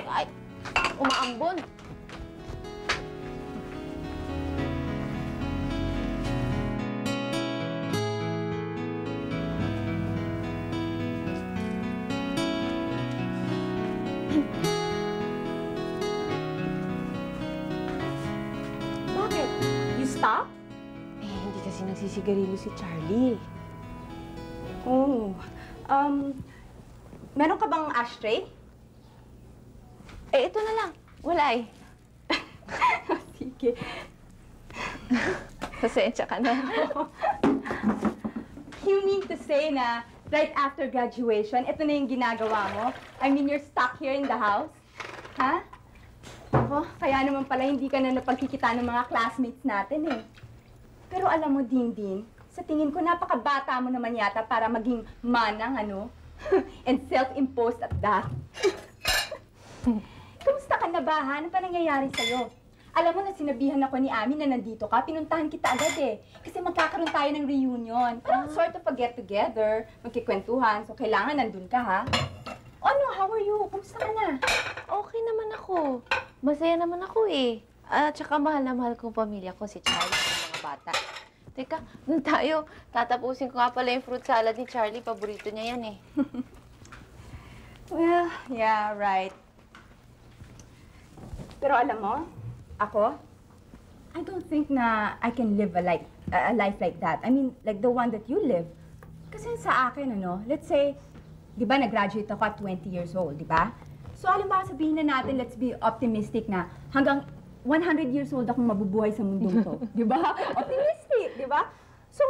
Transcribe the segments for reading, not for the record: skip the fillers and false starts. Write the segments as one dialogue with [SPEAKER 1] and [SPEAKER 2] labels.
[SPEAKER 1] Ay! Umaambon.
[SPEAKER 2] Bakit? You stop?
[SPEAKER 1] Eh, hindi kasi nagsisigarilyo si Charlie.
[SPEAKER 2] Oh. Meron ka bang ashtray?
[SPEAKER 1] Eh, ito na lang. Wala eh.
[SPEAKER 2] Sige.
[SPEAKER 1] Pasensya ka na.
[SPEAKER 2] You mean to say na right after graduation, ito na yung ginagawa mo? I mean, you're stuck here in the house? Ha? Ako, kaya naman pala hindi ka na napagkikita ng mga classmates natin eh. Pero alam mo, Ding, sa tingin ko napakabata mo naman yata para maging manang, ano? And self-imposed at that. Kamusta ka na ba, ha? Ano pa nangyayari sa'yo? Alam mo na sinabihan ako ni Ami na nandito ka, pinuntahan kita agad eh. Kasi magkakaroon tayo ng reunion. Parang sort of a get-together, magkikwentuhan. So kailangan nandun ka, ha? Ano, how are you? Kamusta ka na?
[SPEAKER 1] Okay naman ako. Masaya naman ako eh. At saka mahal na mahal kong pamilya ko, si Charlie at mga bata. Teka, doon tayo. Tatapusin ko nga pala yung fruit salad ni Charlie. Paborito niya yan eh.
[SPEAKER 2] Well, yeah, right. Pero alam mo, ako, I don't think na I can live a life like that. I mean, like the one that you live. Kasi sa akin, ano, let's say, di ba, nag-graduate ako at 20 years old, di ba? So, alam ba, sabihin na natin, let's be optimistic na hanggang 100 years old akong mabubuhay sa mundong to. Di ba? Optimistic, di ba? So,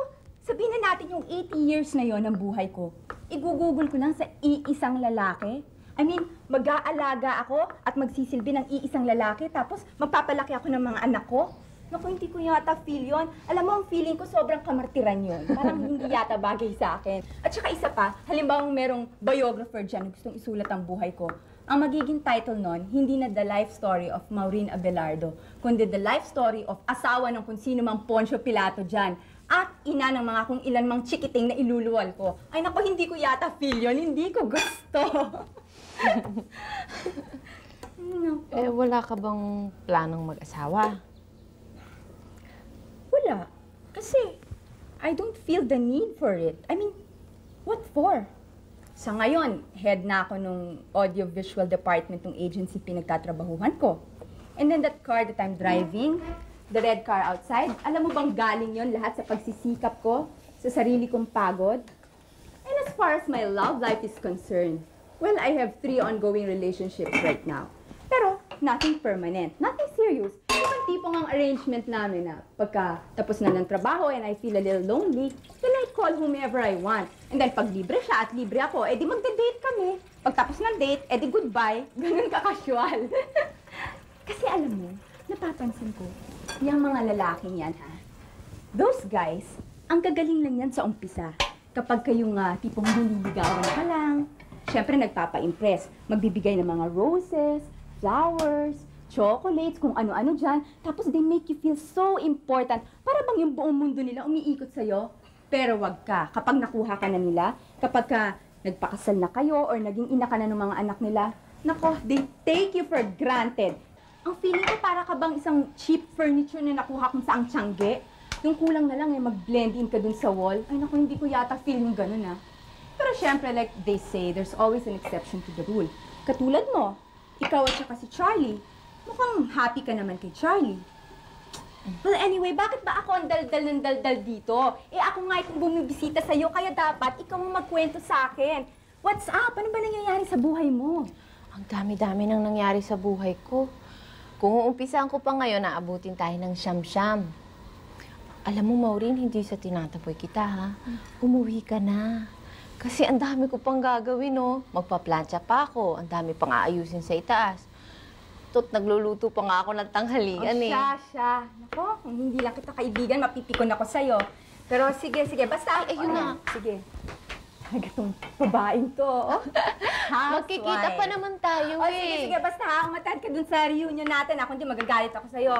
[SPEAKER 2] sabihin na natin yung 80 years na yon ng buhay ko. Igugugol ko lang sa iisang lalaki. I mean, mag-aalaga ako at magsisilbi ng iisang lalaki, tapos magpapalaki ako ng mga anak ko. Naku, hindi ko yata feel yun. Alam mo, ang feeling ko sobrang kamartiran yun. Parang hindi yata bagay sa akin. At saka isa pa, halimbawa merong biographer dyan na gustong isulat ang buhay ko. Ang magiging title nun, hindi na The Life Story of Maureen Abelardo, kundi The Life Story of asawa ng kung sino mang Poncio Pilato dyan. At ina ng mga kung ilan mang chikiting na iluluwal ko. Ay naku, hindi ko yata feel yun. Hindi ko gusto.
[SPEAKER 1] Eh, wala ka bang planong mag-asawa?
[SPEAKER 2] Wala. Kasi, I don't feel the need for it. I mean, what for? Sa ngayon, head na ako nung audiovisual department ng agency pinagtatrabahuhan ko. And then that car that I'm driving, the red car outside, alam mo bang galing yon lahat sa pagsisikap ko, sa sarili kong pagod? And as far as my love life is concerned, well, I have 3 ongoing relationships right now. Pero, nothing permanent, nothing serious. Yung tipong ang arrangement namin na pagka tapos na ng trabaho and I feel a little lonely, then I call whomever I want. And then pag libre siya at libre ako, edi magde-date kami. Pag tapos ng date, edi goodbye. Ganun ka-casual. Kasi alam mo, napapansin ko, yung mga lalaking yan, ha? Those guys, ang gagaling lang yan sa umpisa. Kapag kayong tipong nililigawan ka lang, siyempre nagpapa-impress. Magbibigay ng mga roses, flowers, chocolates, kung ano-ano dyan. Tapos they make you feel so important. Para bang yung buong mundo nila umiikot sa'yo. Pero wag ka. Kapag nakuha ka na nila, kapag ka nagpakasal na kayo or naging ina ka na ng mga anak nila, nako, they take you for granted. Ang feeling ko para ka bang isang cheap furniture na nakuha kung saang tiyangge. Yung kulang na lang mag-blend in ka dun sa wall. Ay naku, hindi ko yata feel yung ganun Pero syempre, like they say, there's always an exception to the rule. Katulad mo, ikaw at saka si Charlie. Mukhang happy ka naman kay Charlie. Well, anyway, bakit ba ako ang daldal ng daldal dito? Eh, ako nga itong bumibisita sa'yo, kaya dapat ikaw ang magkwento sa akin. What's up? Ano ba nangyayari sa buhay mo?
[SPEAKER 1] Ang dami-dami nang nangyari sa buhay ko. Kung uumpisahan ko pa ngayon, naabutin tayo ng siyam-siyam. Alam mo, Maureen, hindi sa tinataboy kita, ha? Umuwi ka na. Kasi ang dami ko pang gagawin, no? Magpa-plancha pa ako. Ang dami pang aayusin sa itaas. Tot, nagluluto pa nga ako ng tanghalian, eh.
[SPEAKER 2] Siya. Nako, kung hindi lang kita kaibigan, mapipikon ako sa'yo. Pero sige, basta...
[SPEAKER 1] Ay, yun na.
[SPEAKER 2] Sige. Talaga tong babaeng to,
[SPEAKER 1] Magkikita pa naman tayo, eh.
[SPEAKER 2] Sige, basta ha, umatad ka dun sa reunion natin. Ako hindi magagalit ako sa'yo.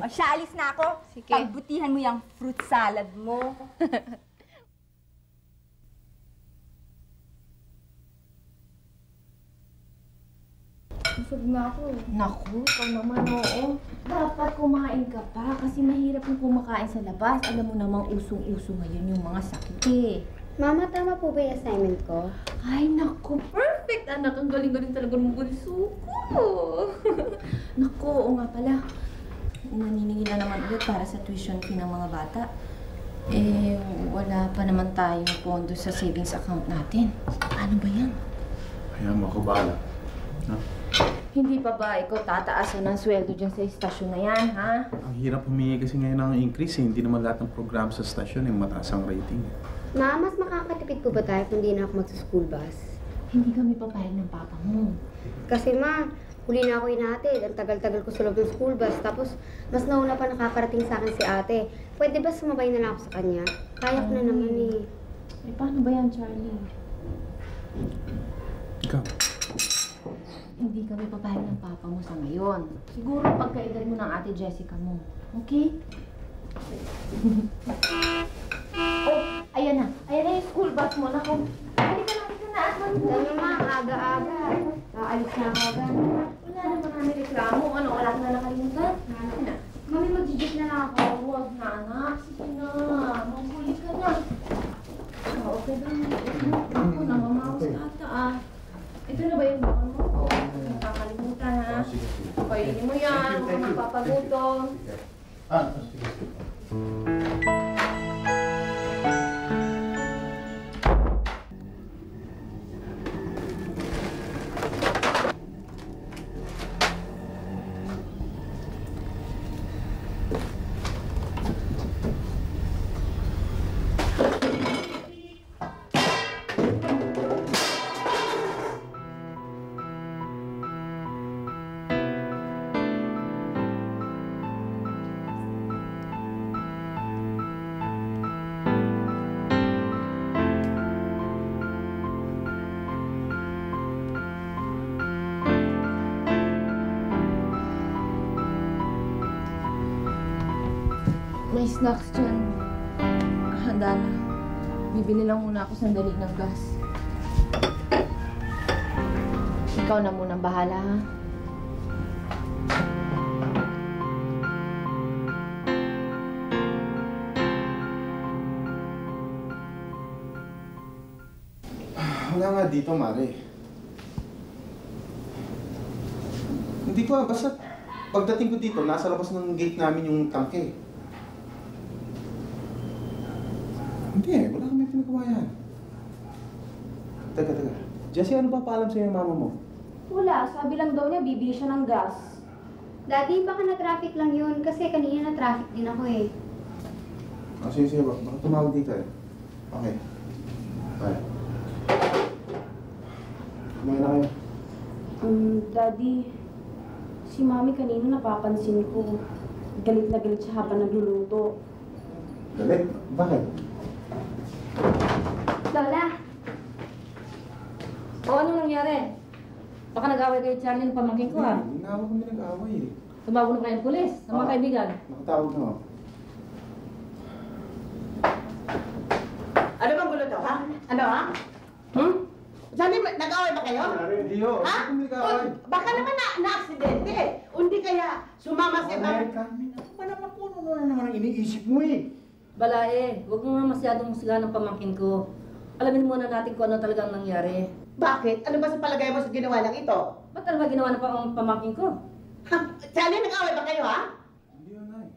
[SPEAKER 2] Siya, alis na ako.
[SPEAKER 1] Sige.
[SPEAKER 2] Pagbutihan mo yung fruit salad mo. Busog nga ako.
[SPEAKER 1] Naku, ikaw naman, oo. Dapat kumain ka pa kasi mahirap yung kumakain sa labas. Alam mo namang usong-uso ngayon yung mga sakit eh.
[SPEAKER 3] Mama, tama po ba yung assignment ko?
[SPEAKER 1] Ay, naku, perfect anak. Ang galing-galing talaga ng bunso ko. Naku, oo nga pala. Naniningil na naman ulit para sa tuition fee ng mga bata. Eh, wala pa naman tayong pondo sa savings account natin. Ano ba yan?
[SPEAKER 4] Kaya mo ako bahala. Ha?
[SPEAKER 1] Hindi pa ba ikaw tataasan ng sweldo dyan sa istasyon na yan, ha?
[SPEAKER 4] Ang hirap humingi kasi ngayon ng increase eh. Hindi naman lahat ng program sa stasyon eh mataas ang rating.
[SPEAKER 3] Ma, mas makakatipid po ba tayo kung di na ako magsa-school bus?
[SPEAKER 1] Hindi kami papayag ng papa mo.
[SPEAKER 3] Kasi ma, huli na ako inatid. Ang tagal-tagal ko sa loob ng school bus. Tapos, mas nauna pa nakakarating sa akin si ate. Pwede ba sumabay na lang ako sa kanya? Kaya ko na naman eh.
[SPEAKER 1] Eh, paano ba yan, Charlie?
[SPEAKER 4] Ikaw?
[SPEAKER 1] Hindi kami papayag ng papa mo sa ngayon. Siguro pagkaedad mo ng ate Jessica mo. Okay? Oh, ayan na. Ayan na yung school bus mo. Naku, halika na at manuha.
[SPEAKER 3] Dami ma, aga-aga. Aalis na ako agad.
[SPEAKER 1] Wala naman kami reklamo. Ano, wala ka na nakalimutan? Ano na?
[SPEAKER 3] Mami, mag-jijit na lang ako.
[SPEAKER 1] Huwag na, anak. Sige na. Maghuli ka na. Oh, okay ba? Ako, namamawas ka ata, ah. Ito na ba yung bakon mo? Oo. Nakakalimutan, ha?
[SPEAKER 4] Sige.
[SPEAKER 1] Kainin mo yan. Huwag ka magpapagutom.
[SPEAKER 4] Sige.
[SPEAKER 1] May snacks dyan. Handa na. Bibili lang muna ako sandali ng gas. Ikaw na munang bahala, ha?
[SPEAKER 4] Wala nga dito, Mare. Hindi ko basta pagdating ko dito, nasa labas ng gate namin yung tangke. Hindi wala kami pinagawa yan. Teka. Jessie, ano ba paalam sa'yo ng mama mo?
[SPEAKER 2] Wala, sabi lang daw niya bibili siya ng gas.
[SPEAKER 3] Daddy, baka na-traffic lang yun. Kasi kanina na-traffic din ako eh.
[SPEAKER 4] Sige, baka tumawag dito eh. Okay. Bye. Kumain na kayo.
[SPEAKER 2] Daddy, si Mami kanina napapansin ko. Galit na galit siya habang nagluluto.
[SPEAKER 4] Galit? Bakit?
[SPEAKER 3] Lola,
[SPEAKER 5] O, ano nangyari? Baka nag-away kayo, Charlie, ng pamangkin ko, ha?
[SPEAKER 4] Hindi na ako kami nag-away eh.
[SPEAKER 5] Tumawag na kayo ng pulis, ng mga kaibigan.
[SPEAKER 4] Nakatawag na ako.
[SPEAKER 6] Ano bang gulo to, ha? Ano, ha? Saan nag-away ba kayo?
[SPEAKER 4] Hindi ho.
[SPEAKER 6] Ha?
[SPEAKER 4] Hindi kami nag-away.
[SPEAKER 6] Baka naman na-aksidente eh. Hindi kaya sumama sa ibang...
[SPEAKER 4] Carmen, ano ba naman po? Ano na naman ang iniisip mo eh?
[SPEAKER 5] Balae, huwag mo nga masyadong sila ng pamangkin ko. Alamin muna natin kung ano talagang nangyari.
[SPEAKER 6] Bakit? Ano ba sa palagay mo sa ginawa ng ito?
[SPEAKER 5] Ba't ano ba ginawa ng pamangkin ko?
[SPEAKER 6] Ha? Charlie, nag-away ba kayo, ha?
[SPEAKER 4] Hindi ho, Nay.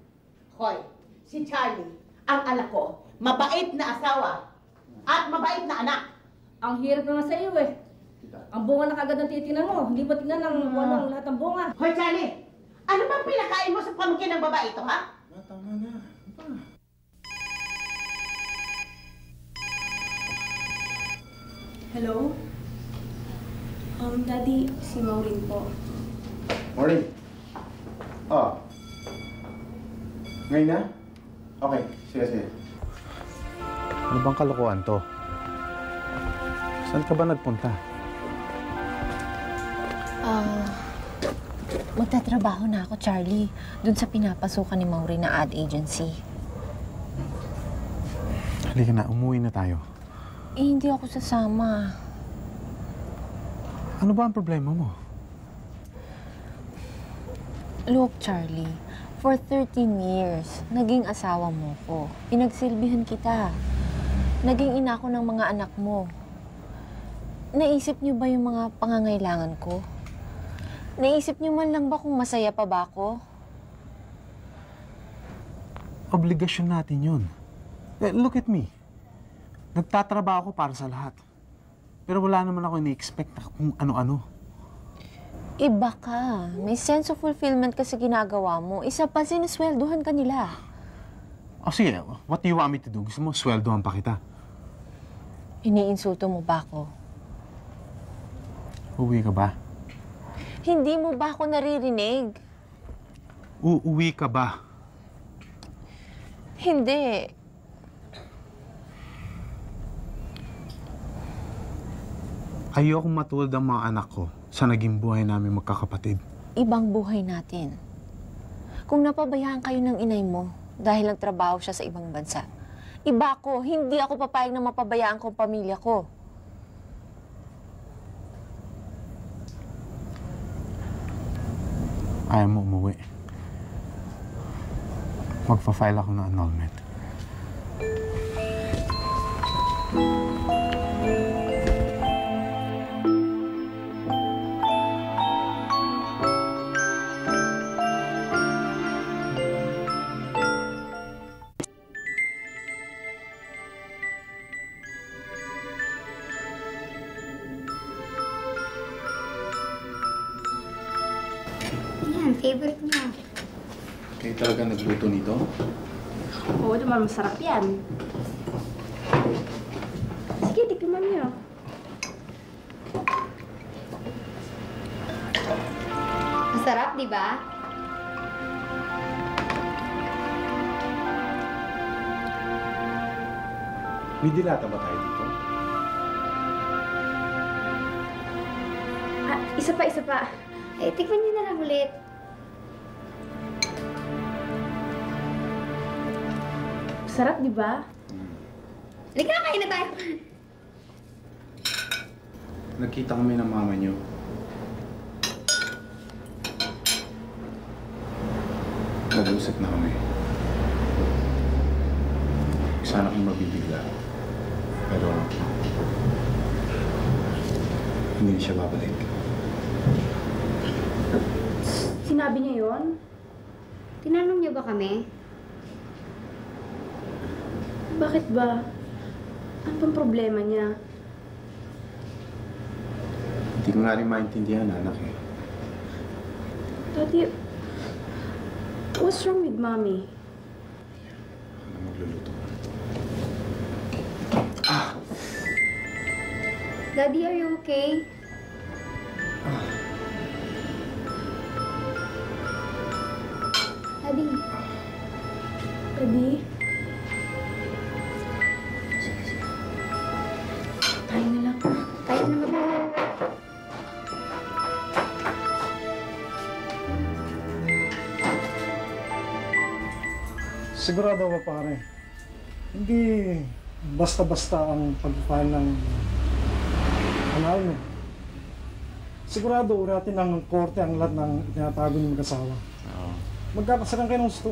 [SPEAKER 6] Hoy, si Charlie, ang anak ko, mabait na asawa at mabait na anak.
[SPEAKER 5] Ang hirap naman sa iyo, eh. Ang bunga na kagad ng titingnan mo. Hindi mo tingnan ng walang lahat ng bunga.
[SPEAKER 6] Hoy, Charlie, ano bang pinakain mo sa pamangkin ng babae ito, ha?
[SPEAKER 4] Tama na. Ano ba?
[SPEAKER 2] Hello? Daddy, si Maureen po.
[SPEAKER 4] Morning. Oh. Ngayon na? Okay, sige. Ano bang kalokohan to? Saan ka ba nagpunta?
[SPEAKER 1] Magtatrabaho na ako, Charlie. Doon sa pinapasukan ni Maureen na ad agency.
[SPEAKER 4] Halika na, umuwi na tayo.
[SPEAKER 1] Eh, hindi ako sasama.
[SPEAKER 4] Ano ba ang problema mo?
[SPEAKER 1] Look, Charlie, for 13 years, naging asawa mo ko. Pinagsilbihan kita. Naging ina ko ng mga anak mo. Naisip niyo ba yung mga pangangailangan ko? Naisip niyo man lang ba kung masaya pa ba ako?
[SPEAKER 4] Obligasyon natin yun. Look at me. Nagtatrabaho ako para sa lahat. Pero wala naman ako ini-expect na kung ano-ano.
[SPEAKER 1] Iba ka. May sense of fulfillment ka sa ginagawa mo. Isa pa, sinusweldohan ka nila.
[SPEAKER 4] O sige, what do you want me to do? Gusto mo, sweldohan pa kita.
[SPEAKER 1] Iniinsulto mo ba ako?
[SPEAKER 4] Uuwi ka ba?
[SPEAKER 1] Hindi mo ba ako naririnig?
[SPEAKER 4] Uuwi ka ba?
[SPEAKER 1] Hindi.
[SPEAKER 4] Ayokong matulad ang mga anak ko sa naging buhay namin magkakapatid.
[SPEAKER 1] Ibang buhay natin. Kung napabayaan kayo ng inay mo dahil nagtrabaho siya sa ibang bansa, iba ko, hindi ako papayag na mapabayaan ko ang pamilya ko.
[SPEAKER 4] Ayaw mo umuwi. Magpa-file ako ng annulment.
[SPEAKER 3] Yan, favorite mo.
[SPEAKER 4] Kayo talaga nagluto nito?
[SPEAKER 2] Oo naman, masarap yan. Sige, tikman niyo.
[SPEAKER 3] Masarap, di ba?
[SPEAKER 4] May dilata ba tayo dito?
[SPEAKER 2] Ah, isa pa.
[SPEAKER 3] Eh, tikman niyo na lang ulit.
[SPEAKER 2] Sarap, di ba?
[SPEAKER 3] Halika na, kain na tayo.
[SPEAKER 4] Nagkita kami ng mama niyo. Nag-usap na kami. Sana kong mabibigla. Pero hindi siya babalik.
[SPEAKER 2] Sinabi niya yon?
[SPEAKER 3] Tinanong niyo ba kami?
[SPEAKER 2] Bakit ba? Ano bang problema niya?
[SPEAKER 4] Hindi ko nga rin maintindihan, anak eh.
[SPEAKER 2] Daddy, what's wrong with Mommy?
[SPEAKER 4] Ano magluluto?
[SPEAKER 3] Daddy, are you okay? Daddy.
[SPEAKER 2] Daddy?
[SPEAKER 4] Sige, sige.
[SPEAKER 2] Tayo na lang.
[SPEAKER 3] Kahit na mag-
[SPEAKER 7] Sigurado ba pare? Hindi basta-basta ang pag-file ng annulment. Sigurado uratin ng korte ang lahat ng itinatago ng mag-asawa.
[SPEAKER 4] Oo.
[SPEAKER 7] Magkakasalan kayo ng gusto.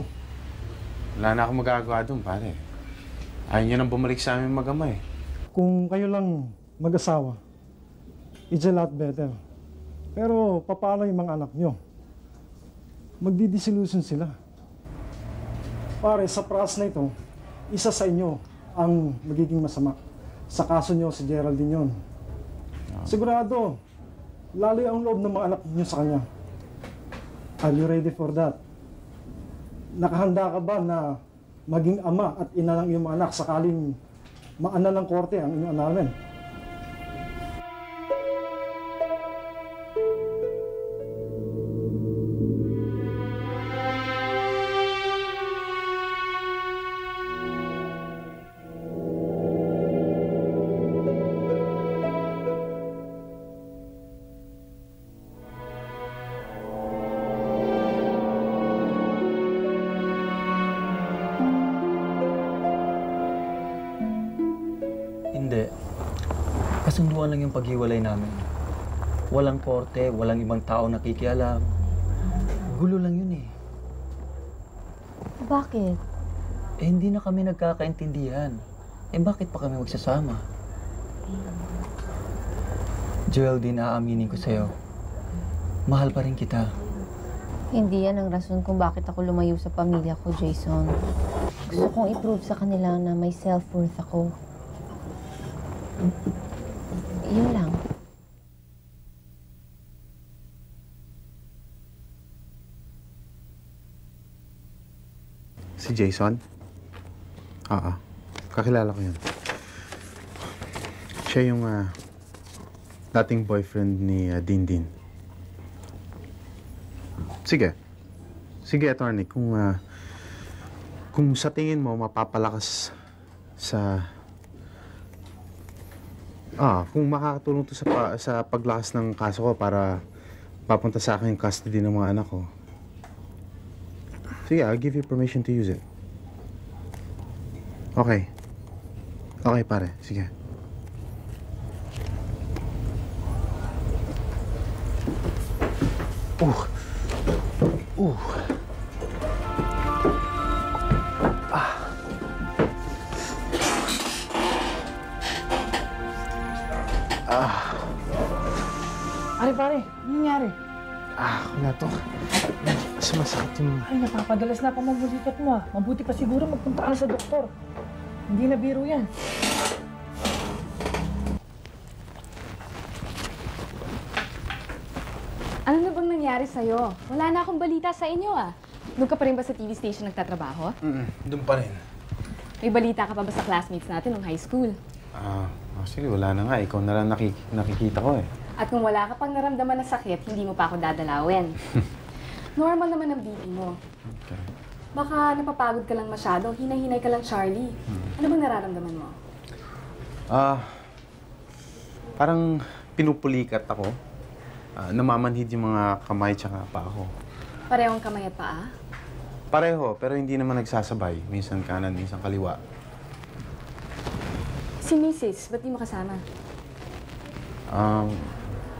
[SPEAKER 4] Wala na akong magagawa doon, pare. Ayaw niyo nang bumalik sa amin mag-ama eh.
[SPEAKER 7] Kung kayo lang mag-asawa, it's a lot better. Pero paano yung mga anak nyo? Magdi-disillusion sila. Pare, sa pras na ito, isa sa inyo ang magiging masama. Sa kaso nyo si Geraldine yun. Sigurado, lalo ang loob ng mga anak nyo sa kanya. Are you ready for that? Nakahanda ka ba na maging ama at ina ng iyong mga anak sakaling maana ng korte ang inyong annulment?
[SPEAKER 8] Hindi. Kasunduan lang yung paghiwalay namin. Walang korte, walang ibang tao nakikialam. Magulo lang yun eh.
[SPEAKER 1] Bakit?
[SPEAKER 8] Eh, hindi na kami nagkakaintindihan. Eh, bakit pa kami magsasama? Geraldine, aaminin ko sa'yo. Mahal pa rin kita.
[SPEAKER 1] Hindi yan ang rason kung bakit ako lumayo sa pamilya ko, Jason. Gusto kong i-prove sa kanila na may self-worth ako. Yun lang.
[SPEAKER 4] Si Jason? Oo. Kakilala ko yun. Siya yung dating boyfriend ni Dindin. Sige. Sige, attorney. Kung sa tingin mo mapapalakas sa... kung makakatulong to sa paglakas ng kaso ko para papunta sa akin yung custody ng mga anak ko. Sige, I'll give you permission to use it. Okay. Okay, pare. Sige.
[SPEAKER 5] Pare, ano nangyari?
[SPEAKER 4] Wala to. Mas masakit yung...
[SPEAKER 5] Ay, napapadalas na pamamulikat mo ah. Mabuti pa siguro magpunta ka na sa doktor. Hindi na biro yan.
[SPEAKER 2] Ano na bang nangyari sa'yo? Wala na akong balita sa inyo ah. Doon ka pa rin ba sa TV station nagtatrabaho?
[SPEAKER 4] Doon pa rin.
[SPEAKER 2] May balita ka pa ba sa classmates natin nung high school?
[SPEAKER 4] Sige, wala na nga. Ikaw na lang nakikita ko eh.
[SPEAKER 2] At kung wala ka pang naramdaman na sakit, hindi mo pa ako dadalawin. Normal naman ang BP mo.
[SPEAKER 4] Okay.
[SPEAKER 2] Baka napapagod ka lang masyado, hinay-hinay ka lang, Charlie. Ano bang nararamdaman mo?
[SPEAKER 4] Parang pinupulikat ako. Namamanhid yung mga kamay tsaka paa ko.
[SPEAKER 2] Parehong kamay at paa?
[SPEAKER 4] Pareho, pero hindi naman nagsasabay. Minsan kanan, minsan kaliwa.
[SPEAKER 2] Si Mrs., ba't di mo kasama?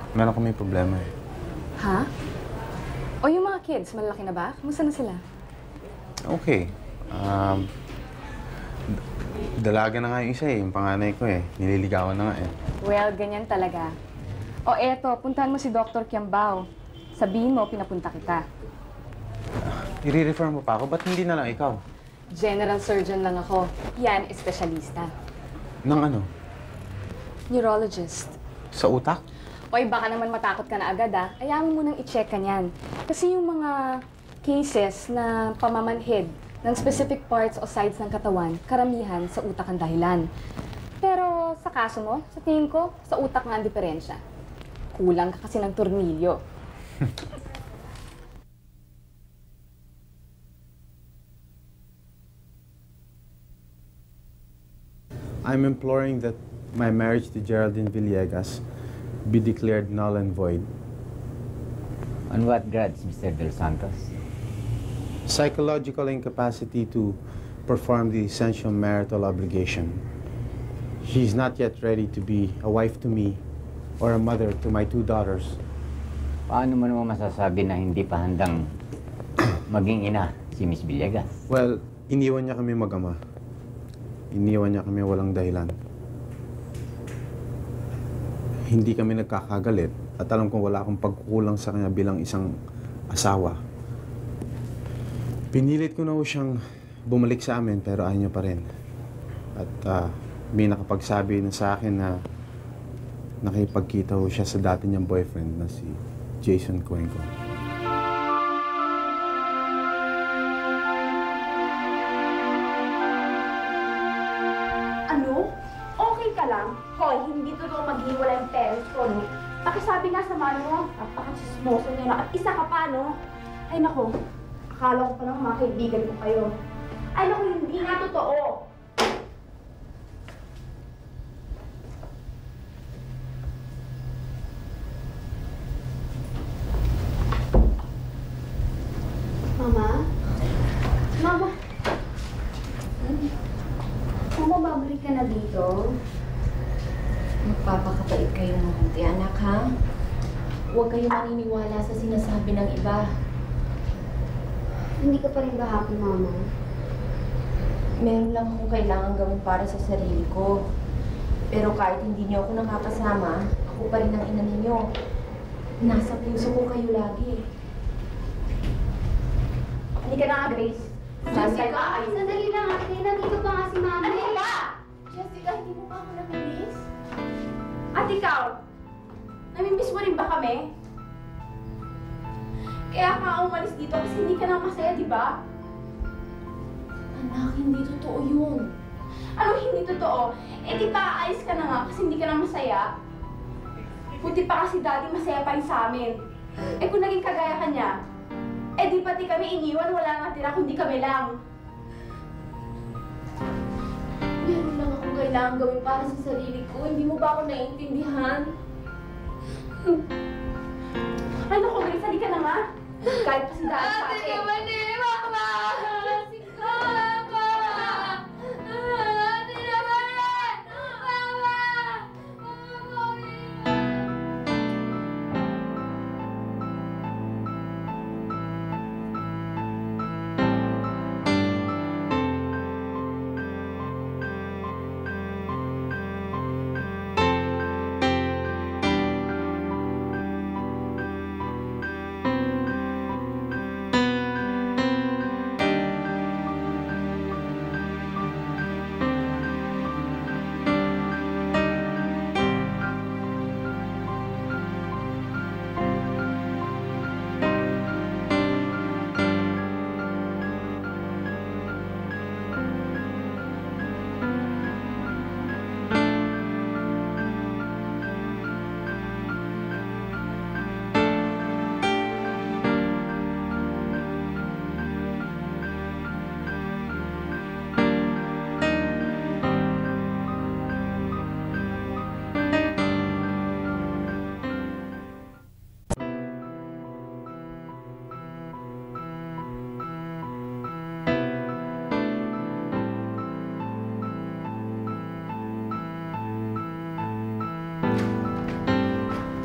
[SPEAKER 4] Meron kami problema eh.
[SPEAKER 2] Ha? O yung mga kids, malalaki na ba? Kumusta na sila?
[SPEAKER 4] Okay. Dalaga na nga yung isa eh, yung panganay ko eh. Nililigawan na nga eh.
[SPEAKER 2] Well, ganyan talaga. O eto, puntahan mo si Dr. Kiambao. Sabihin mo, pinapunta kita.
[SPEAKER 4] I-refer mo pa ako? Ba't hindi na lang ikaw?
[SPEAKER 2] General surgeon lang ako. Yan, espesyalista.
[SPEAKER 4] Nang ano?
[SPEAKER 2] Neurologist.
[SPEAKER 4] Sa utak?
[SPEAKER 2] Oy, baka naman matakot ka na agad ah. Ayaw mo munang i-check ka niyan. Kasi yung mga cases na pamamanhid ng specific parts o sides ng katawan, karamihan sa utak ang dahilan. Pero sa kaso mo, sa tingin ko, sa utak nga ang diferensya. Kulang ka kasi ng tornilyo.
[SPEAKER 4] I'm imploring that my marriage to Geraldine Villegas be declared null and void.
[SPEAKER 9] On what grounds, Mr. Del Santos?
[SPEAKER 4] Psychological incapacity to perform the essential marital obligation. She's not yet ready to be a wife to me or a mother to my 2 daughters.
[SPEAKER 9] Paano mo naman masasabi na hindi pa handang maging ina si Miss Villegas?
[SPEAKER 4] Well, iniwan niya kami mag-ama. Iniwan niya kami walang dahilan. Hindi kami nagkakagalit at alam kong wala akong pagkukulang sa kanya bilang isang asawa. Pinilit ko na ho siyang bumalik sa amin pero ayaw niya pa rin. At may nakapagsabi na sa akin na nakipagkita ho siya sa dati niyang boyfriend na si Jason Cuenco.
[SPEAKER 2] Ano? Okay ka lang? Hoy, hindi totoo maghiwalay ang parents ko, no? Pakisabi nga sa mano mo, napakasismoso niya na. At isa ka pa, no? Ay, nako. Akala ko pa lang mga kaibigan ko kayo. Ay, nako, hindi nga totoo.
[SPEAKER 3] Mama? Mama? Mama, babalik ka na dito?
[SPEAKER 1] Magpapakapait kayo ng konti, anak, ha? Huwag kayong maniniwala sa sinasabi ng iba.
[SPEAKER 3] Hindi ka pa rin ba happy, Mama?
[SPEAKER 1] Meron lang akong kailangan gawin para sa sarili ko. Pero kahit hindi niyo ako nakakasama, ako pa rin ang ina ninyo. Nasa puso ko kayo lagi.
[SPEAKER 3] Hindi ka na nga, Grace.
[SPEAKER 1] Jessica!
[SPEAKER 3] Sandali lang, ate. Nandito pa nga si Mama.
[SPEAKER 1] Ano ba? Jessica, hindi mo pa ako namimiss?
[SPEAKER 2] At ikaw, namimiss mo rin ba kami? Kaya ka umalis dito kasi hindi ka na masaya, di ba?
[SPEAKER 1] Anak, hindi totoo yun.
[SPEAKER 2] Ano hindi totoo? Eh di ba aalis ka na nga kasi hindi ka na masaya? Buti pa kasi daddy masaya pa rin sa amin. Eh kung naging kagaya ka niya, eh di pati kami iniwan, wala nga tira kundi kami lang.
[SPEAKER 1] Meron lang akong kailangan gawin para sa sarili ko. Hindi mo ba ako naiintindihan?
[SPEAKER 2] Ay naku, Grace, hindi ka na nga. Kahit pa si daddy sa akin.
[SPEAKER 1] Mama! Jessica! Mama! Ate naman! Mama!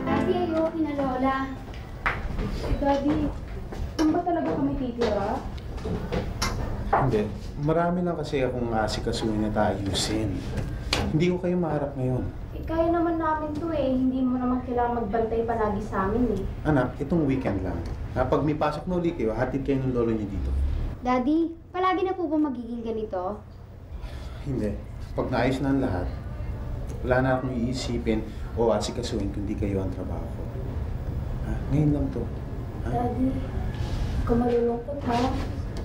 [SPEAKER 3] Daddy, ayoko na Lola.
[SPEAKER 2] Daddy, saan ba talaga kami titira?
[SPEAKER 4] Hindi. Marami lang kasi akong asikasuhin at ayusin. Hindi ko kayo maharap ngayon.
[SPEAKER 3] Eh, kaya naman namin to eh. Hindi mo naman kailangan magbantay palagi sa amin eh.
[SPEAKER 4] Anak, itong weekend lang. Pag may pasok na ulit kayo, hatid kayo ng lolo niyo dito.
[SPEAKER 3] Daddy, palagi na po ba magiging ganito?
[SPEAKER 4] Hindi. Pag naayos na ang lahat, wala na akong iisipin o asikasuhin kundi kayo ang trabaho ko. Ngayon lang to.
[SPEAKER 3] Daddy, huwag ka malulungkot ha.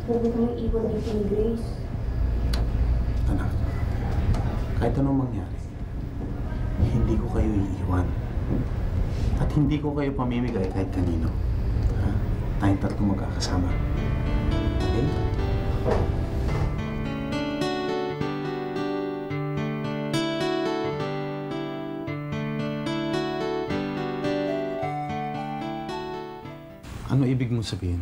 [SPEAKER 3] Huwag mo kami iwan dito ni Grace.
[SPEAKER 4] Anak, kahit anong mangyari, hindi ko kayo iiwan. At hindi ko kayo pamimigay kahit kanino. Tayong tatlo magkakasama. Okay? Ano ibig mong sabihin?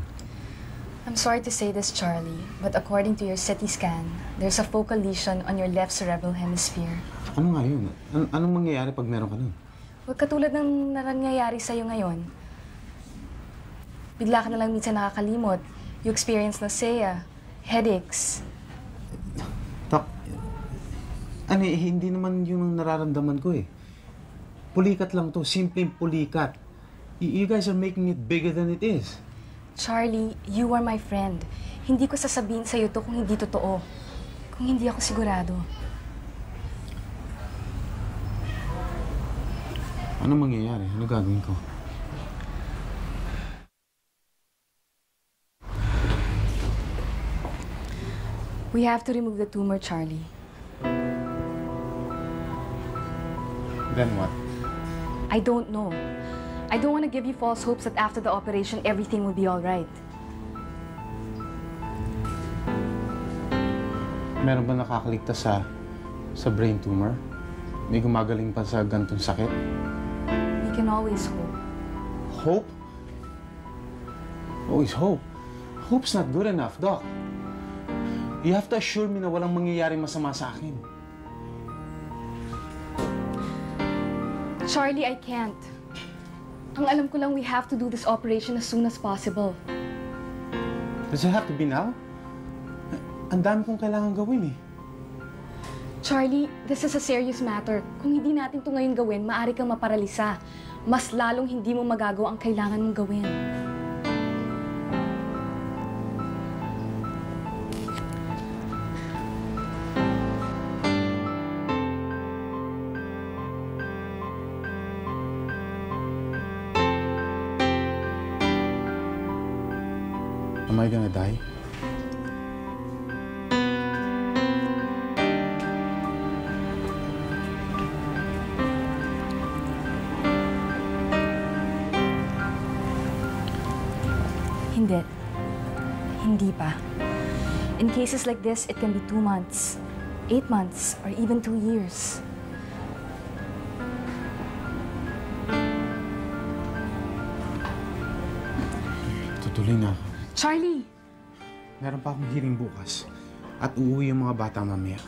[SPEAKER 10] I'm sorry to say this, Charlie, but according to your CT scan, there's a focal lesion on your left cerebral hemisphere.
[SPEAKER 4] Ano nga yun? Anong mangyayari pag meron ka nun?
[SPEAKER 10] Huwag katulad ng nangyayari sa'yo ngayon. Bigla ka na lang minsan nakakalimot. You experience nausea, headaches.
[SPEAKER 4] Tak, hindi naman yun ang nararamdaman ko eh. Pulikat lang to, simpleng pulikat. You guys are making it bigger than it is.
[SPEAKER 10] Charlie, you are my friend. Hindi ko sasabihin sa'yo to kung hindi totoo. Kung hindi ako sigurado.
[SPEAKER 4] Ano mangyayari? Ano gagawin ko?
[SPEAKER 10] We have to remove the tumor, Charlie.
[SPEAKER 4] Then what?
[SPEAKER 10] I don't know. I don't want to give you false hopes that after the operation, everything will be all right.
[SPEAKER 4] Meron ba nakakaligtas sa brain tumor? May gumagaling pa sa gantong sakit?
[SPEAKER 10] We can always hope.
[SPEAKER 4] Hope? Always hope. Hope's not good enough, Doc. You have to assure me na walang mangyayaring masama sa akin.
[SPEAKER 10] Charlie, I can't. Ang alam ko lang, we have to do this operation as soon as possible.
[SPEAKER 4] Does it have to be now? Ang dami kong kailangan gawin eh.
[SPEAKER 10] Charlie, this is a serious matter. Kung hindi natin ito ngayon gawin, maaari kang maparalisa. Mas lalong hindi mo magagawa ang kailangan mong gawin.
[SPEAKER 4] Am I gonna die?
[SPEAKER 10] Hindi. Hindi pa. In cases like this, it can be 2 months, 8 months, or even 2 years.
[SPEAKER 4] Tutuloy na ako.
[SPEAKER 10] Charlie!
[SPEAKER 4] Meron pa akong hearing bukas. At uuwi yung mga bata mamaya.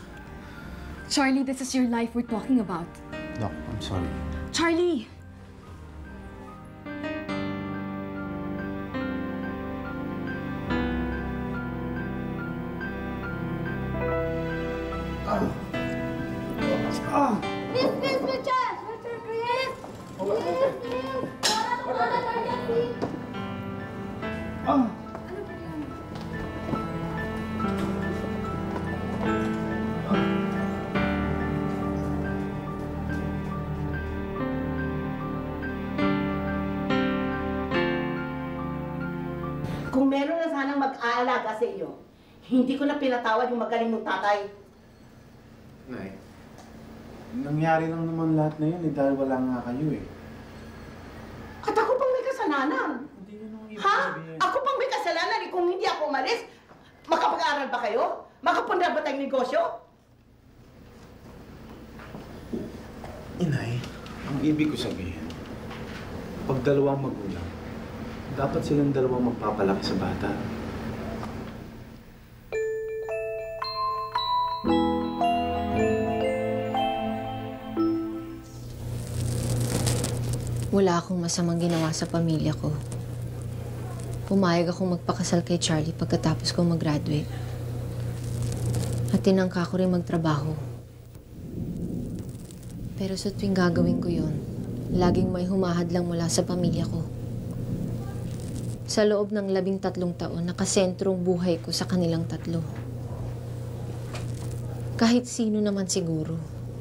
[SPEAKER 10] Charlie, this is your life we're talking about.
[SPEAKER 4] Doc, I'm sorry.
[SPEAKER 10] Charlie!
[SPEAKER 3] Miss Richard! Richard, Chris! Miss! Para, emergency!
[SPEAKER 6] Kung meron na sanang mag-aalaga sa iyo, hindi ko na pinatawad yung magaling mong tatay.
[SPEAKER 4] Nay, nangyari lang naman lahat na yun dahil wala nga kayo eh.
[SPEAKER 6] At ako pang may kasalanan.
[SPEAKER 4] Hindi yun ang ibig
[SPEAKER 6] Ha?
[SPEAKER 4] sabihin.
[SPEAKER 6] Ako pang may kasalanan eh. Kung hindi ako umalis, makapag-aaral ba kayo? Makapundar ba tayong negosyo?
[SPEAKER 4] Inay, ang ibig ko sabihin, pag dalawang magulang, dapat silang dalawang magpapalaki sa bata.
[SPEAKER 1] Wala akong masamang ginawa sa pamilya ko. Pumayag akong magpakasal kay Charlie pagkatapos kong mag-graduate. At tinangka ko rin magtrabaho. Pero sa tuwing gagawin ko yun, laging may humahadlang mula sa pamilya ko. Sa loob ng 13 taon, nakasentrong buhay ko sa kanilang 3. Kahit sino naman siguro,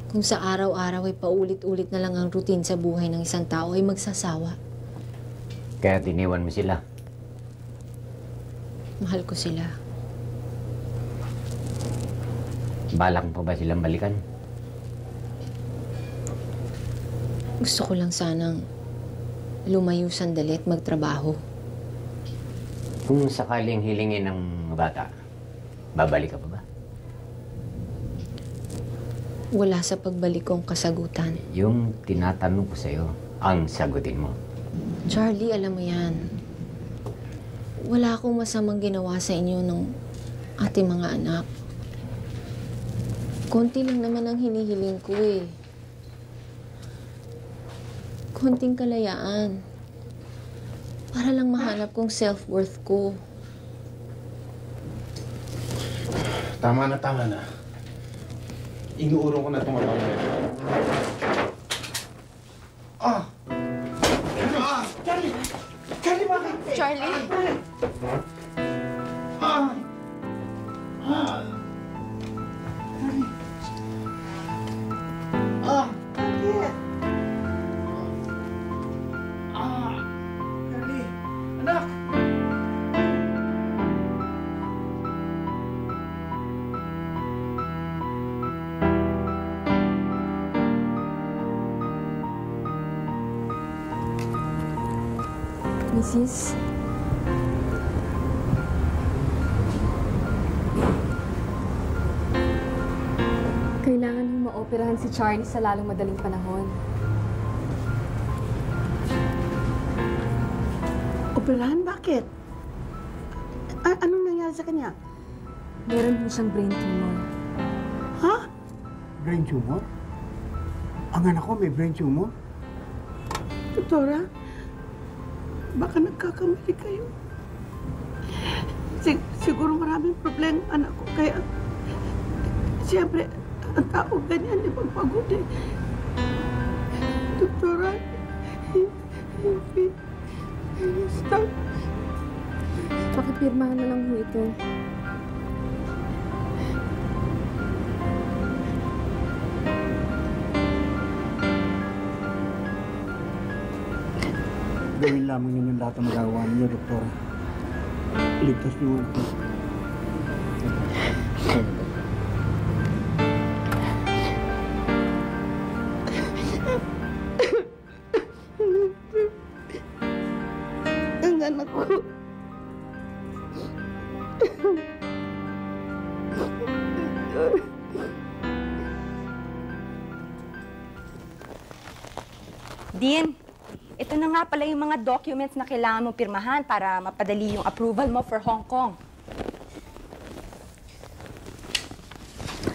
[SPEAKER 1] kung sa araw-araw ay paulit-ulit na lang ang routine sa buhay ng isang tao ay magsasawa.
[SPEAKER 9] Kaya tiniwan mo sila.
[SPEAKER 1] Mahal ko sila.
[SPEAKER 9] Balak mo pa ba silang balikan?
[SPEAKER 1] Gusto ko lang sanang lumayo sandali at magtrabaho.
[SPEAKER 9] Kung sakaling hilingin ng bata, babalik ka pa ba?
[SPEAKER 1] Wala sa pagbalik kong kasagutan.
[SPEAKER 9] Yung tinatanong ko sa'yo, ang sagutin mo.
[SPEAKER 1] Charlie, alam mo yan. Wala akong masamang ginawa sa inyo ng ating mga anak. Konti lang naman ang hinihiling ko eh. Konting kalayaan. Para lang mahanap kong self-worth ko.
[SPEAKER 4] Tama na, tama na. Inuurong ko na itong mga
[SPEAKER 6] Charlie! Charlie, bakit?
[SPEAKER 1] Charlie!
[SPEAKER 6] Bakit? Charlie! Anak!
[SPEAKER 10] Mrs. Kailangan mong maoperahan si Charlie sa lalong madaling panahon.
[SPEAKER 6] Operahan? Bakit? Anong nangyari sa kanya?
[SPEAKER 10] Meron po siyang brain tumor.
[SPEAKER 6] Ha?
[SPEAKER 11] Brain tumor? Ang anak ko may brain tumor?
[SPEAKER 6] Doktora? Baka nagkakamali kayo. Siguro maraming problema ang anak ko. Kaya, siyempre, ang tao ganyan, di pagpagod eh. Doktora, stop.
[SPEAKER 10] Pakipirmahan na lang ho ito.
[SPEAKER 11] Gawin lamang ninyo lahat ang magagawa ninyo, Doktora. Iligtas niyo ito.
[SPEAKER 6] Ang anak ko.
[SPEAKER 2] Dean, ito na nga pala yung mga documents na kailangan mo pirmahan para mapadali yung approval mo for Hong Kong.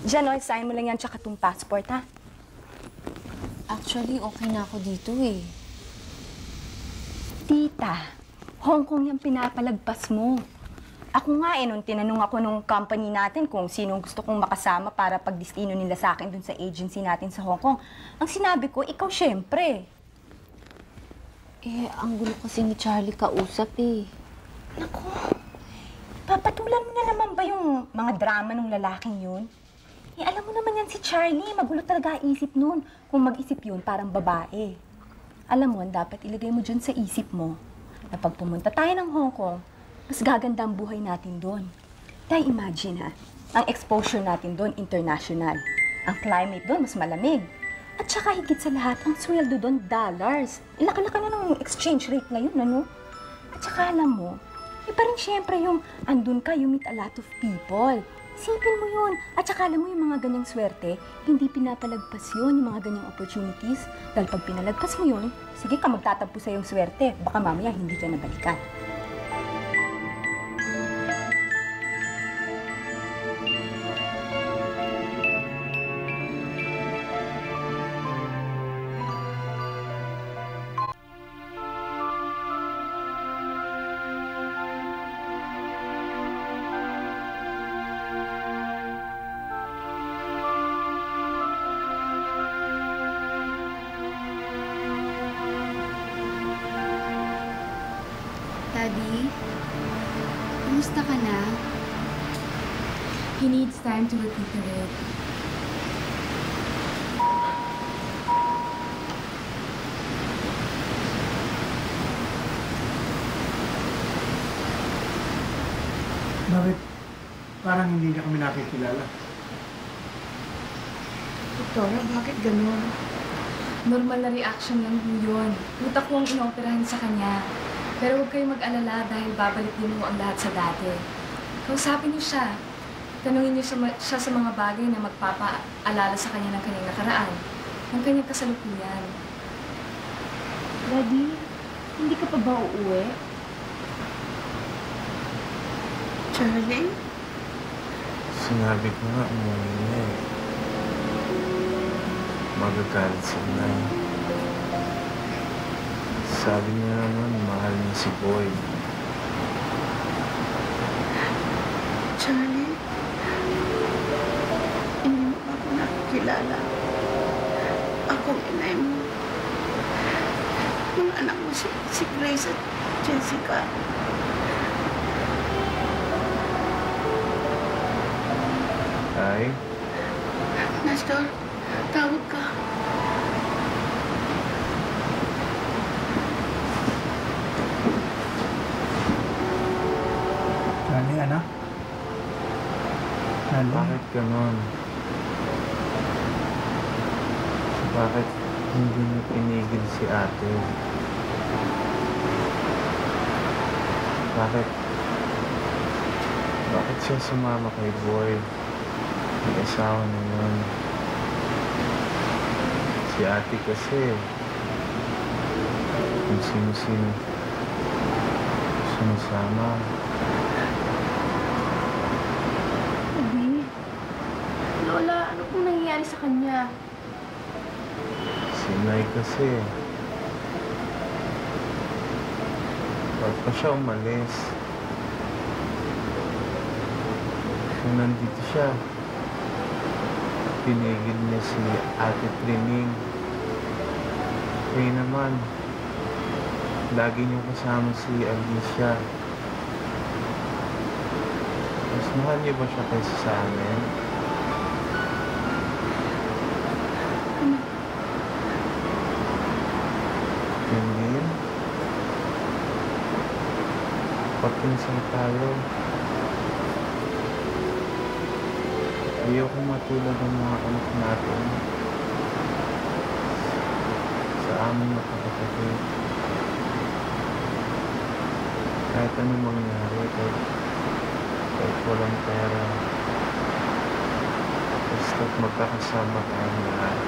[SPEAKER 2] Diyan, sign mo lang yan tsaka itong passport, ha?
[SPEAKER 1] Actually, okay na ako dito eh.
[SPEAKER 2] Tita, Hong Kong yung pinapalagpas mo. Ako nga nung tinanong ako nung company natin kung sinong gusto kong makasama para pagdestino nila sa akin dun sa agency natin sa Hong Kong, ang sinabi ko, ikaw syempre.
[SPEAKER 1] Eh, ang gulo kasi ni Charlie kausap eh.
[SPEAKER 2] Naku, papatulan mo na naman ba yung mga drama ng lalaking yun? Eh, alam mo naman yan si Charlie, magulo talaga isip nun. Kung mag-isip yun, parang babae. Alam mo, dapat ilagay mo dyan sa isip mo na pag pumunta tayo ng Hong Kong, mas gaganda ang buhay natin doon. Dahil imagine ha, ang exposure natin doon international. Ang climate doon mas malamig. At saka higit sa lahat, ang sweldo doon, dollars. Laka-laka na ng exchange rate ngayon, ano? At saka alam mo, pa rin syempre yung andun ka, you meet a lot of people. Isipin mo yun. At saka alam mo yung mga ganyang swerte, hindi pinapalagpas yun, yung mga ganyang opportunities. Dahil pag pinalagpas mo yun, sige ka magtatampo sa yung swerte. Baka mamaya hindi ka nabalikan.
[SPEAKER 10] Daddy, kumusta ka na? He needs time to recuperate.
[SPEAKER 11] Bakit parang hindi niya kami nakikilala?
[SPEAKER 10] Doktora, bakit ganun? Normal na reaction lang po yun. Utak ko ang inoperahan sa kanya. Pero huwag kayong mag-alala dahil babalik din mo ang lahat sa dati. Kausapin niyo siya. Tanungin niyo siya sa mga bagay na magpapaalala sa kanya ng kanyang nakaraan, ng kanyang kasalukuyan.
[SPEAKER 1] Daddy, hindi ka pa ba uuwi?
[SPEAKER 6] Charlie?
[SPEAKER 4] Sinabi ko nga, umuwi na eh. Magagalit si Nay. Sabi niya naman, mahal niya si Boy.
[SPEAKER 6] Charlie? Hindi mo ako nakikilala. Akong inay mo. Mga anak mo si Grace at Jessica.
[SPEAKER 4] Ay?
[SPEAKER 6] Nestor, tawag ka.
[SPEAKER 11] Charlie, anak? Charlie?
[SPEAKER 4] Bakit ganon? Bakit hindi niyo pinigil si ate? Bakit siya sumama kay Boy? May asawa na yun. Si ate kasi, kung sino-sino sumasama.
[SPEAKER 1] Daddy, Lola, ano pong nangyayari sa kanya?
[SPEAKER 4] Si Nay kasi, ba't pa siya umalis?
[SPEAKER 12] So, nandito siya. Pinigil niya si Ate Trining. Kayo naman, lagi niyo kasama si Alicia. Mas mahal niyo ba siya kaysa sa amin? Hindi. Pagpinsang tayo. Ayoko matulad ang mga anak natin sa aming makakapatid. Kahit anong mangyari, kahit walang pera, basta't magkakasama tayong lahat.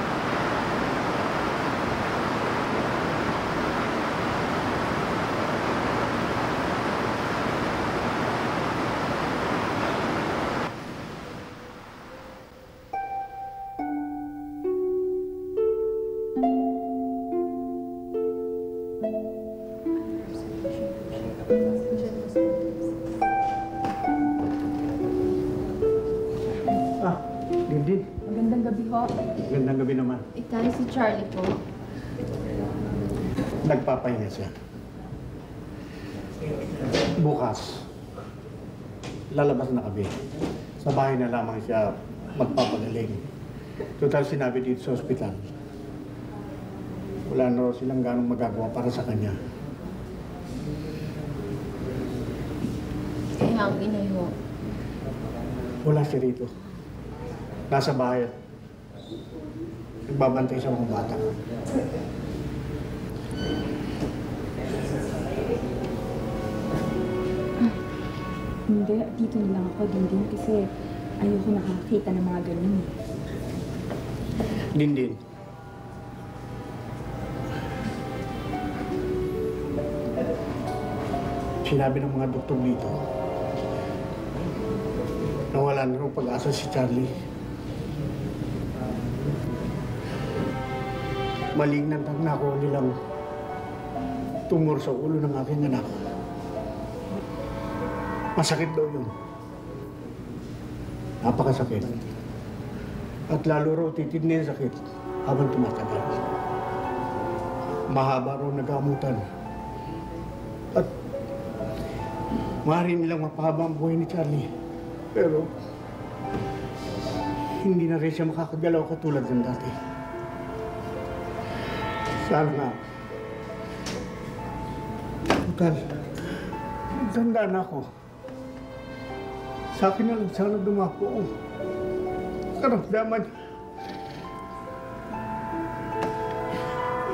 [SPEAKER 11] Dindin.
[SPEAKER 2] Magandang gabi ho.
[SPEAKER 11] Magandang gabi naman.
[SPEAKER 1] Itay, si Charlie po.
[SPEAKER 11] Nagpapahinga siya. Bukas, lalabas na kami. Sa bahay na lamang siya magpapagaling. Total sinabi dito sa ospital. Wala na raw silang ganong magagawa para sa kanya.
[SPEAKER 1] Kaya ang inay ho.
[SPEAKER 11] Wala siya rito. Nasa bahay. Nagbabantay sa mga bata.
[SPEAKER 2] Hindi, dito na lang ako din kasi ayoko nakakita ng mga ganun.
[SPEAKER 11] Dindin. Sinabi ng mga doktor dito na wala na rin pag-asa si Charlie. Malignant ang nakuha nilang tumor sa ulo ng aking anak. Masakit daw yun. Napakasakit. At lalo raw titid na yung sakit habang tumatagal. Mahaba raw nagamutan. At maaari nilang mapahaba ang buhay ni Charlie. Pero hindi na rin siya makakagalaw katulad ng dati. Sana nga. Total, tanda na ako. Sa akin na lang sana dumako. Karamdaman.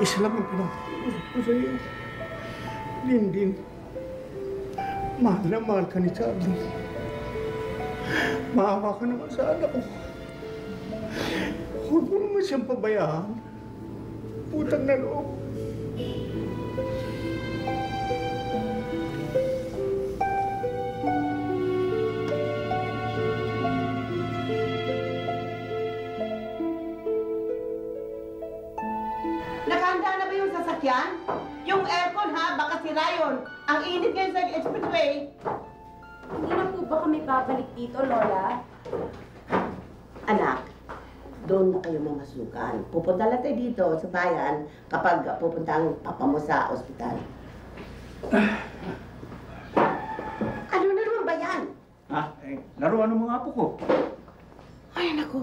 [SPEAKER 11] Isa lang ang pinapagod ko sa iyo. Dindin, mahal na mahal ka ni Charlie. Maawa ka naman sa anak ko. Huwag mo naman siyang pabayaan. Putang na loob.
[SPEAKER 6] Nakahanda na ba yung sasakyan? Yung aircon ha, baka sira yun. Ang init ngayon sa expressway.
[SPEAKER 3] Hindi na po ba kami babalik dito, Lola?
[SPEAKER 6] Anak, doon na kayo mamasukan. Pupunta lang tayo dito sa bayan kapag pupunta ang papa mo sa ospital. Ano na naman ba yan?
[SPEAKER 11] Laruan ng mga apo ko.
[SPEAKER 6] Ay, naku.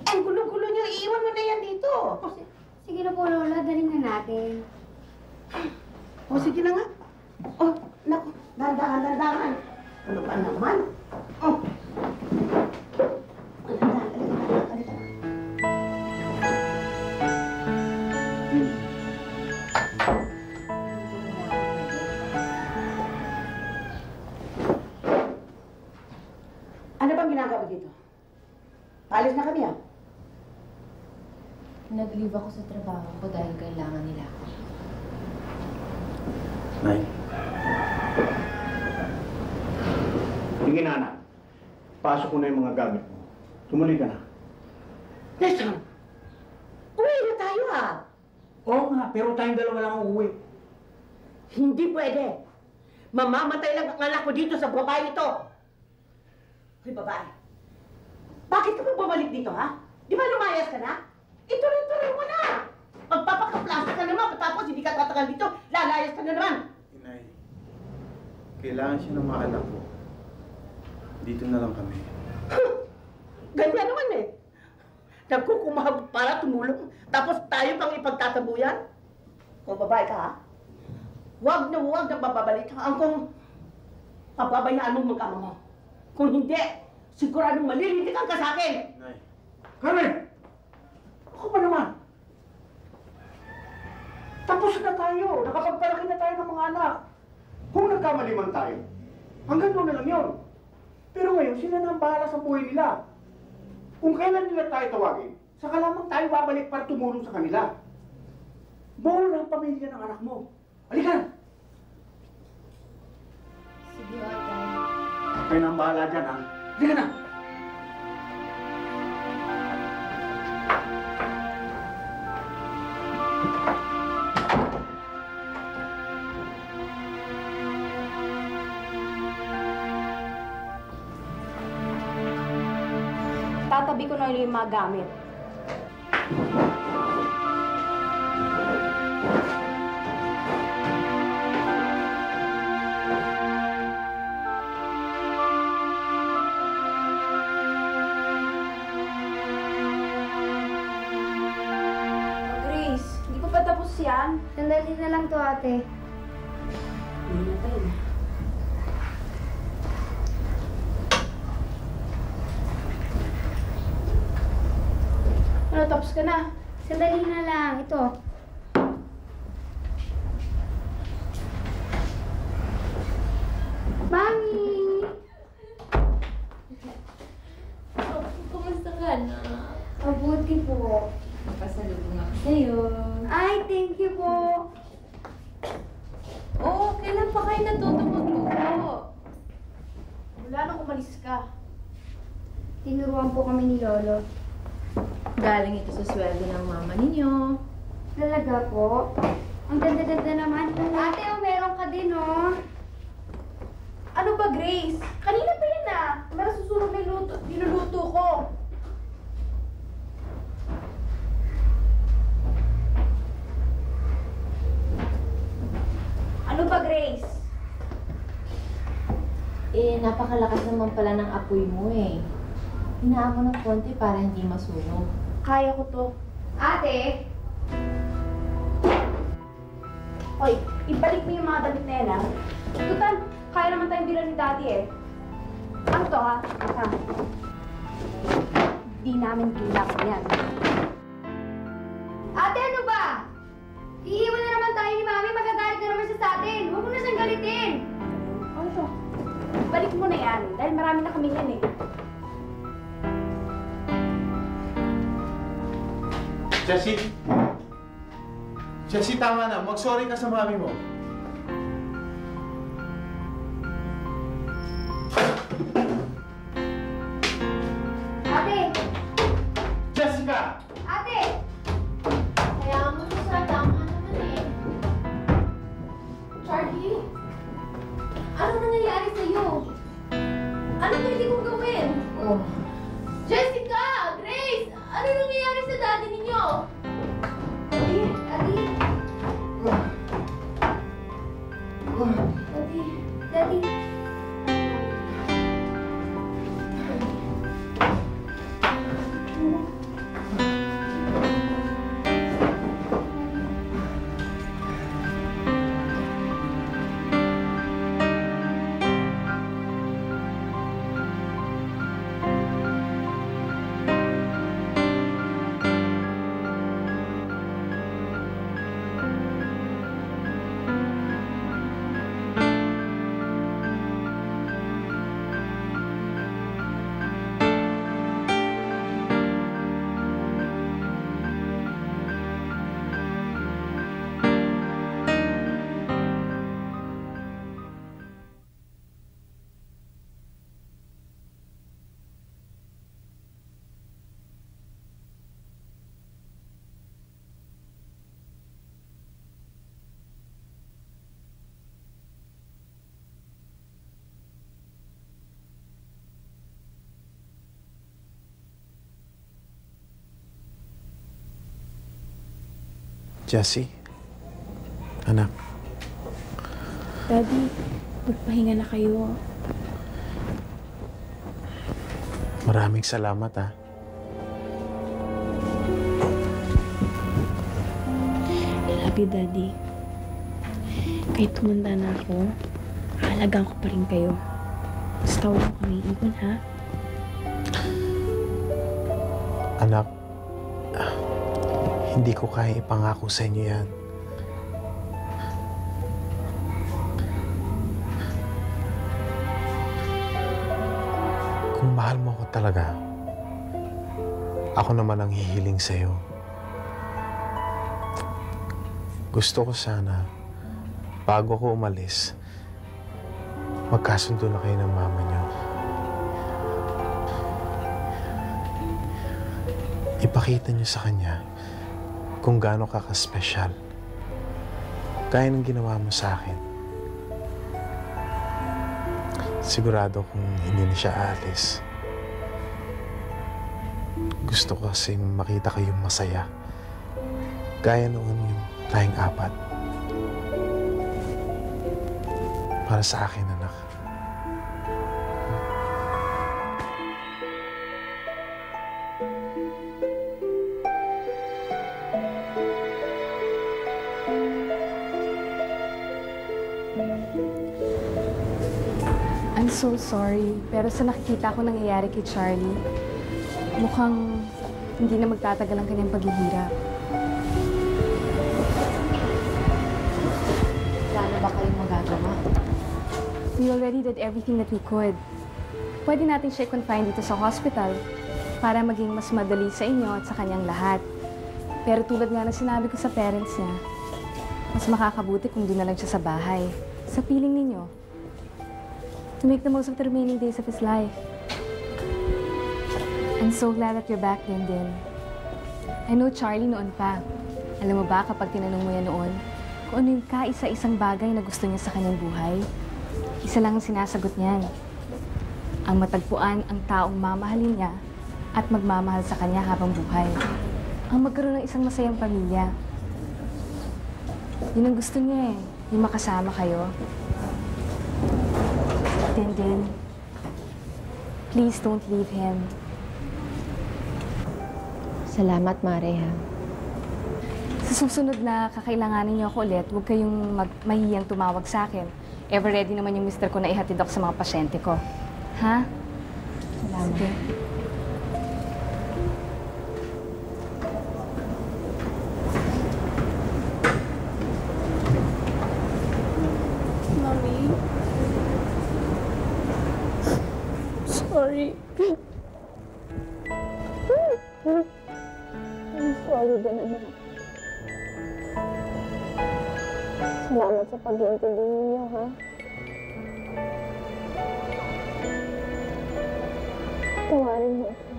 [SPEAKER 6] Ang gulo-gulo niyo. Iiwan mo na yan dito.
[SPEAKER 3] Sige na po, Lola. Daling na natin.
[SPEAKER 6] O, sige na nga. Oh, naku. Dandahan. Ano ba naman? Oh. Ano bang ginagawa dito? Paalis na kami, ah.
[SPEAKER 1] Nag-leave ako sa trabaho ko dahil kailangan nila ako.
[SPEAKER 11] Nay. Sige na, anak. Pasok ko na yung mga gamit mo. Tumuloy ka na.
[SPEAKER 6] Nelson! Uwi na tayo, ah!
[SPEAKER 11] Oo nga, pero tayong dalawa lang ang uuwi.
[SPEAKER 6] Hindi pwede. Mamamatay lang ang anak ko dito sa babae ito. Hoy, babae. Bakit ka pa bumalik dito, ha? Di ba lumayas ka na? Ituloy-tuloy mo na! Magpapaka-plastic ka naman, tapos hindi ka tatagal dito, lalayas ka na naman!
[SPEAKER 4] Inay, kailangan siya ng mga anak ko. Dito na lang kami.
[SPEAKER 6] Ganyan naman eh. Nagkukumahab para tumulong, tapos tayo pang ipagtatabuyan? Kung babae ka, ha? Huwag na bababalik ka kung pababayaan mo mag-ama mo. Kung hindi, siguradong malilintikan ka sa akin!
[SPEAKER 4] Nay.
[SPEAKER 6] Carmen! Ako ba naman? Tapos na tayo. Nakapagpalaki na tayo ng mga anak.
[SPEAKER 11] Kung nagkamali man tayo, hanggang doon na lang yun. Pero ngayon, sila na ang bahala sa buhay nila. Kung kailan nila tayo tawagin, saka lamang tayo babalik para tumulong sa kanila. Buo na ang pamilya ng anak mo. Halika na!
[SPEAKER 1] Sige, Atay.
[SPEAKER 11] Kayo na ang bahala dyan, ha? Halika na!
[SPEAKER 2] Tatabi ko na yung mga gamit.
[SPEAKER 3] Grace,
[SPEAKER 2] Hindi ko pa tapos yan.
[SPEAKER 3] sandali na lang to, ate.
[SPEAKER 2] Ano, tapos ka na?
[SPEAKER 3] Sandali na lang. Ito. Mami!
[SPEAKER 1] Kumusta ka na?
[SPEAKER 3] Mabuti po.
[SPEAKER 1] Pasalubong ako sa'yo.
[SPEAKER 3] Ay, thank you po.
[SPEAKER 1] Oo, kailan pa kayo natuto magluto?
[SPEAKER 2] Wala nang umalis ka.
[SPEAKER 3] Tinuruan po kami ni Lolo.
[SPEAKER 1] Galing ito sa sweldo ng mama ninyo.
[SPEAKER 3] Talaga po? Ang ganda-ganda naman. Ate, oh, meron ka din, oh.
[SPEAKER 2] Ano ba, Grace? Kanina pa yan ah. Mara susunod na niluluto ko. Ano ba, Grace?
[SPEAKER 1] Eh, napakalakas naman pala ng apoy mo eh. Hinaan mo ng konti para hindi masunog.
[SPEAKER 2] Kaya ko to.
[SPEAKER 3] Ate!
[SPEAKER 2] Hoy, ibalik mo yung mga damit na yan ah. Tutan, kaya naman tayong bilan ni Daddy eh. Ano to ha? Ha? Di namin kailangan yan.
[SPEAKER 3] Ate, ano ba? Iiwan na naman tayo ni Mami. Magagalit na naman siya sa atin. Huwag mo na siyang galitin.
[SPEAKER 2] Ano to? Balik mo na yan. Dahil marami na kami yan eh.
[SPEAKER 4] Jessie! Jessie, tama na. Mag-sorry ka sa mami mo.
[SPEAKER 3] Ate!
[SPEAKER 4] Jessica!
[SPEAKER 3] Ate!
[SPEAKER 1] Kaya mo siya, tama naman eh. Charlie, ano nangyayari sa'yo? Ano pwede kong gawin? Oh. Jessica! Grace! Ano nangyayari sa daddy ninyo?
[SPEAKER 3] Daddy! Daddy! Daddy! Daddy!
[SPEAKER 4] Jessie, anak,
[SPEAKER 10] Daddy, magpahinga na kayo.
[SPEAKER 4] maraming salamat ha.
[SPEAKER 10] I love you, Daddy. Kahit tumanda na ako, aalagaan ko pa rin kayo. Basta huwag mo kami iwan, ha?
[SPEAKER 4] Anak, hindi ko kaya ipangako sa inyo yan. Kung mahal mo ko talaga, ako naman ang hihiling sa'yo. Gusto ko sana, bago ko umalis, magkasundo na kayo ng mama niyo. Ipakita niyo sa kanya kung gaano ka ka-special. Gaya ng ginawa mo sa akin. Sigurado kung hindi na siya aalis. Gusto ko kasing makita kayong masaya. Gaya noon yung tayong apat. Para sa akin, anak.
[SPEAKER 10] I'm so sorry, pero sa nakikita ko nangyayari kay Charlie, mukhang hindi na magtatagal ang kanyang paghihirap.
[SPEAKER 1] Wala na ba kayong magagawa?
[SPEAKER 10] We already did everything that we could. Pwede natin siya i-confine dito sa hospital para maging mas madali sa inyo at sa kanyang lahat. Pero tulad nga na sinabi ko sa parents niya, mas makakabuti kung doon na lang siya sa bahay. Sa piling ninyo. To make the most of the remaining days of his life. I'm so glad that you're back, Dindin. I know Charlie noon pa. Alam mo ba kapag tinanong mo yan noon, kung ano yung kaisa-isang bagay na gusto niya sa kanyang buhay, isa lang ang sinasagot niyan. Ang matagpuan ang taong mamahalin niya at magmamahal sa kanya habang buhay. Ang magkaroon ng isang masayang pamilya. Yun ang gusto niya eh, yung makasama kayo. Dindin, please don't leave him.
[SPEAKER 1] Salamat, Mare, ha?
[SPEAKER 10] Sa susunod na kakailanganin niyo ako ulit, huwag kayong mahihiyang tumawag sa akin. Ever ready naman yung mister ko na ihatid ako sa mga pasyente ko. Ha?
[SPEAKER 1] Salamat.
[SPEAKER 10] Sige.
[SPEAKER 13] Mommy? Sorry. I'm sorry din, anak. Salamat sa pag-iintindi ninyo, ha? Tawarin mo ako.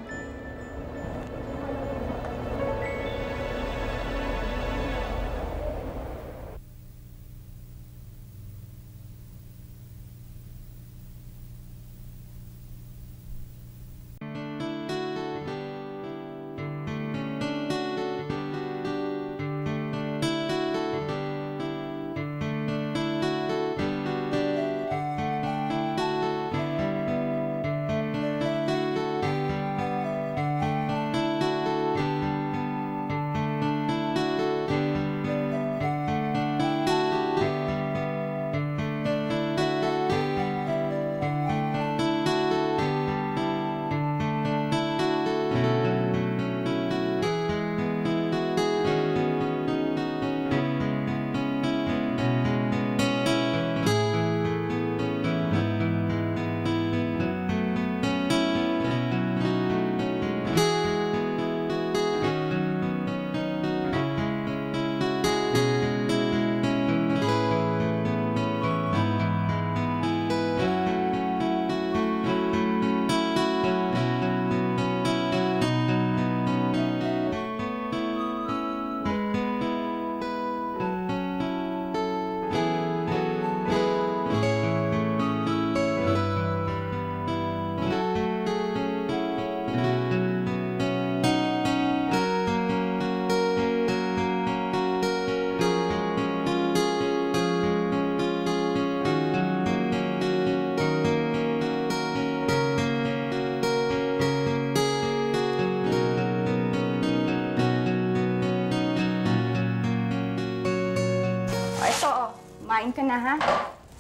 [SPEAKER 2] kumain ka na, ha?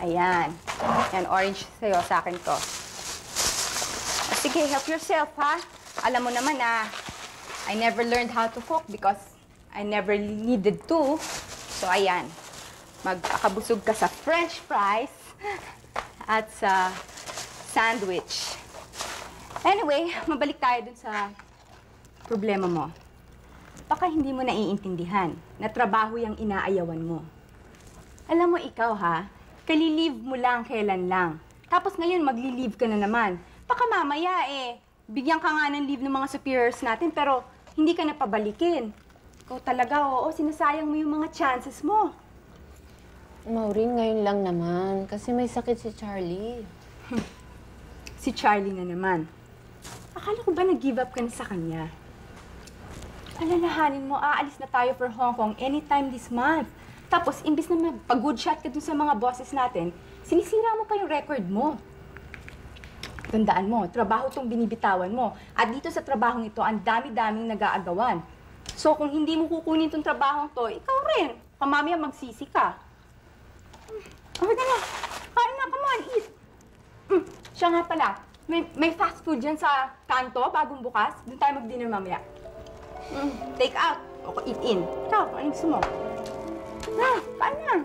[SPEAKER 2] Ayan. Yan, orange sa'yo. Sa akin to. O, sige, help yourself, ha? Alam mo naman na I never learned how to cook because I never needed to. So, ayan. Magkakabusog ka sa french fries at sa sandwich. Anyway, mabalik tayo dun sa problema mo. Baka hindi mo naiintindihan na trabaho yung inaayawan mo. Alam mo ikaw, ha? Kalilive mo lang kailan lang. Tapos ngayon, magli-leave ka na naman. Baka mamaya, bigyan ka nga ng leave ng mga superiors natin, pero hindi ka na pabalikin. Ikaw talaga, oo, sinasayang mo yung mga chances mo.
[SPEAKER 1] Maureen, ngayon lang naman. Kasi may sakit si Charlie.
[SPEAKER 2] Si Charlie na naman. Akala ko ba nag-give up ka na sa kanya? Alalahanin mo, aalis na tayo for Hong Kong anytime this month. Tapos, imbis na mag-good shot ka dun sa mga bosses natin, sinisira mo pa yung record mo. Tandaan mo, trabaho tong binibitawan mo. At dito sa trabahong ito, ang dami-daming nag-aagawan. So, kung hindi mo kukunin tong trabahong to, ikaw rin. Mamaya magsisi ka. Okay ka na. Kain na, come on, eat. Siya nga pala, may fast food dyan sa kanto, bagong bukas. Doon tayo mag-dinner mamaya. Take out o eat in. Ikaw, ano gusto mo? Na, kain na.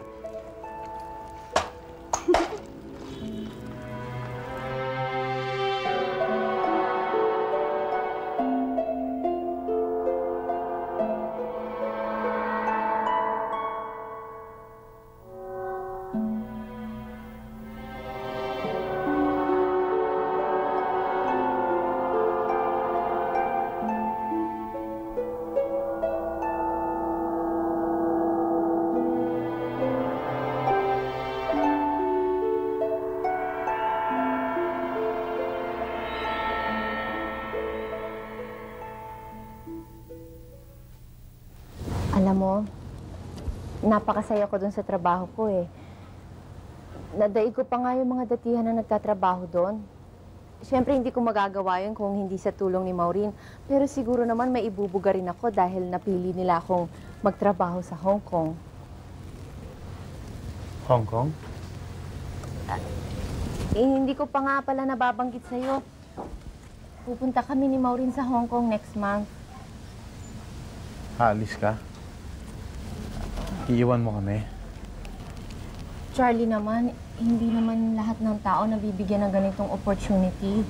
[SPEAKER 1] Alam mo, napakasaya ko dun sa trabaho ko eh. Nadaig ko pa nga yung mga datihan na nagtatrabaho doon. Siyempre, hindi ko magagawa yun kung hindi sa tulong ni Maureen. Pero siguro naman may ibubuga rin ako dahil napili nila akong magtrabaho sa Hong Kong.
[SPEAKER 12] Hong Kong?
[SPEAKER 1] Hindi ko pa nga pala nababanggit sa'yo. Pupunta kami ni Maureen sa Hong Kong next month.
[SPEAKER 12] Aalis ka? Iiwan mo kami?
[SPEAKER 1] Charlie naman, hindi naman lahat ng tao nabibigyan ng ganitong opportunity.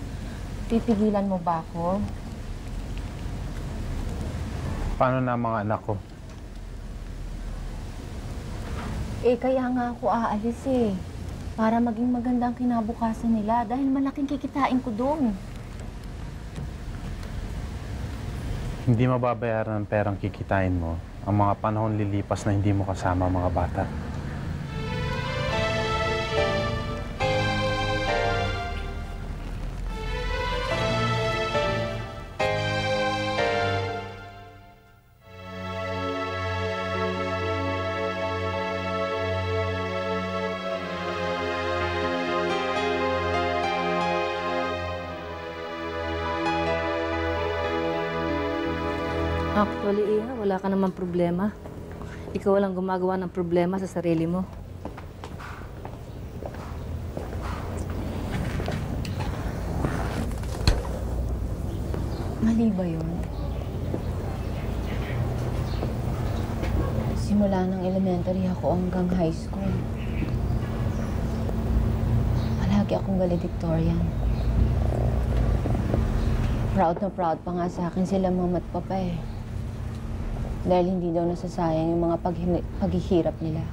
[SPEAKER 1] Pipigilan mo ba ako?
[SPEAKER 12] Paano na ang mga anak ko?
[SPEAKER 1] Kaya nga ako aalis eh. Para maging magandang kinabukasan nila dahil malaking kikitain ko doon.
[SPEAKER 12] Hindi mababayaran ng perang kikitain mo ang mga panahon lilipas na hindi mo kasama ang mga bata.
[SPEAKER 5] Actually, Iha, wala ka namang problema. Ikaw lang gumagawa ng problema sa sarili mo.
[SPEAKER 1] Mali ba yun? Simula ng elementary ako hanggang high school. Palagi akong valedictorian. Proud na proud pa nga sa akin sila mama at papa eh. Dahil hindi daw nasasayang yung mga paghihirap nila.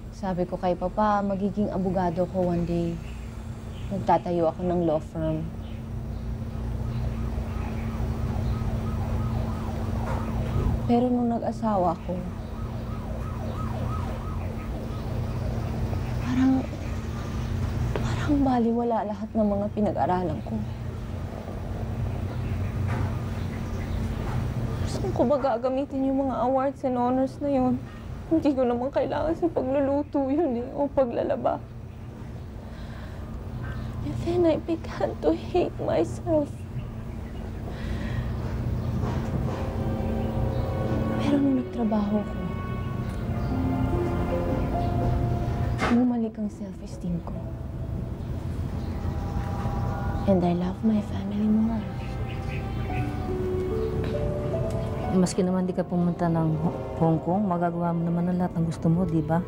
[SPEAKER 1] Sabi ko kay Papa, magiging abogado ko one day. Magtatayo ako ng law firm. Pero nung nag-asawa ko, parang baliwala lahat ng mga pinag-aralan ko. Saan ko ba gagamitin yung mga awards and honors na yun? Hindi ko naman kailangan sa pagluluto yun eh, o paglalaba. And then I began to hate myself. Pero nung nagtrabaho ko, bumalik ang self-esteem ko. And I love my family more.
[SPEAKER 5] Maski naman di ka pumunta ng Hong Kong, magagawa mo naman ang lahat ng gusto mo, di ba?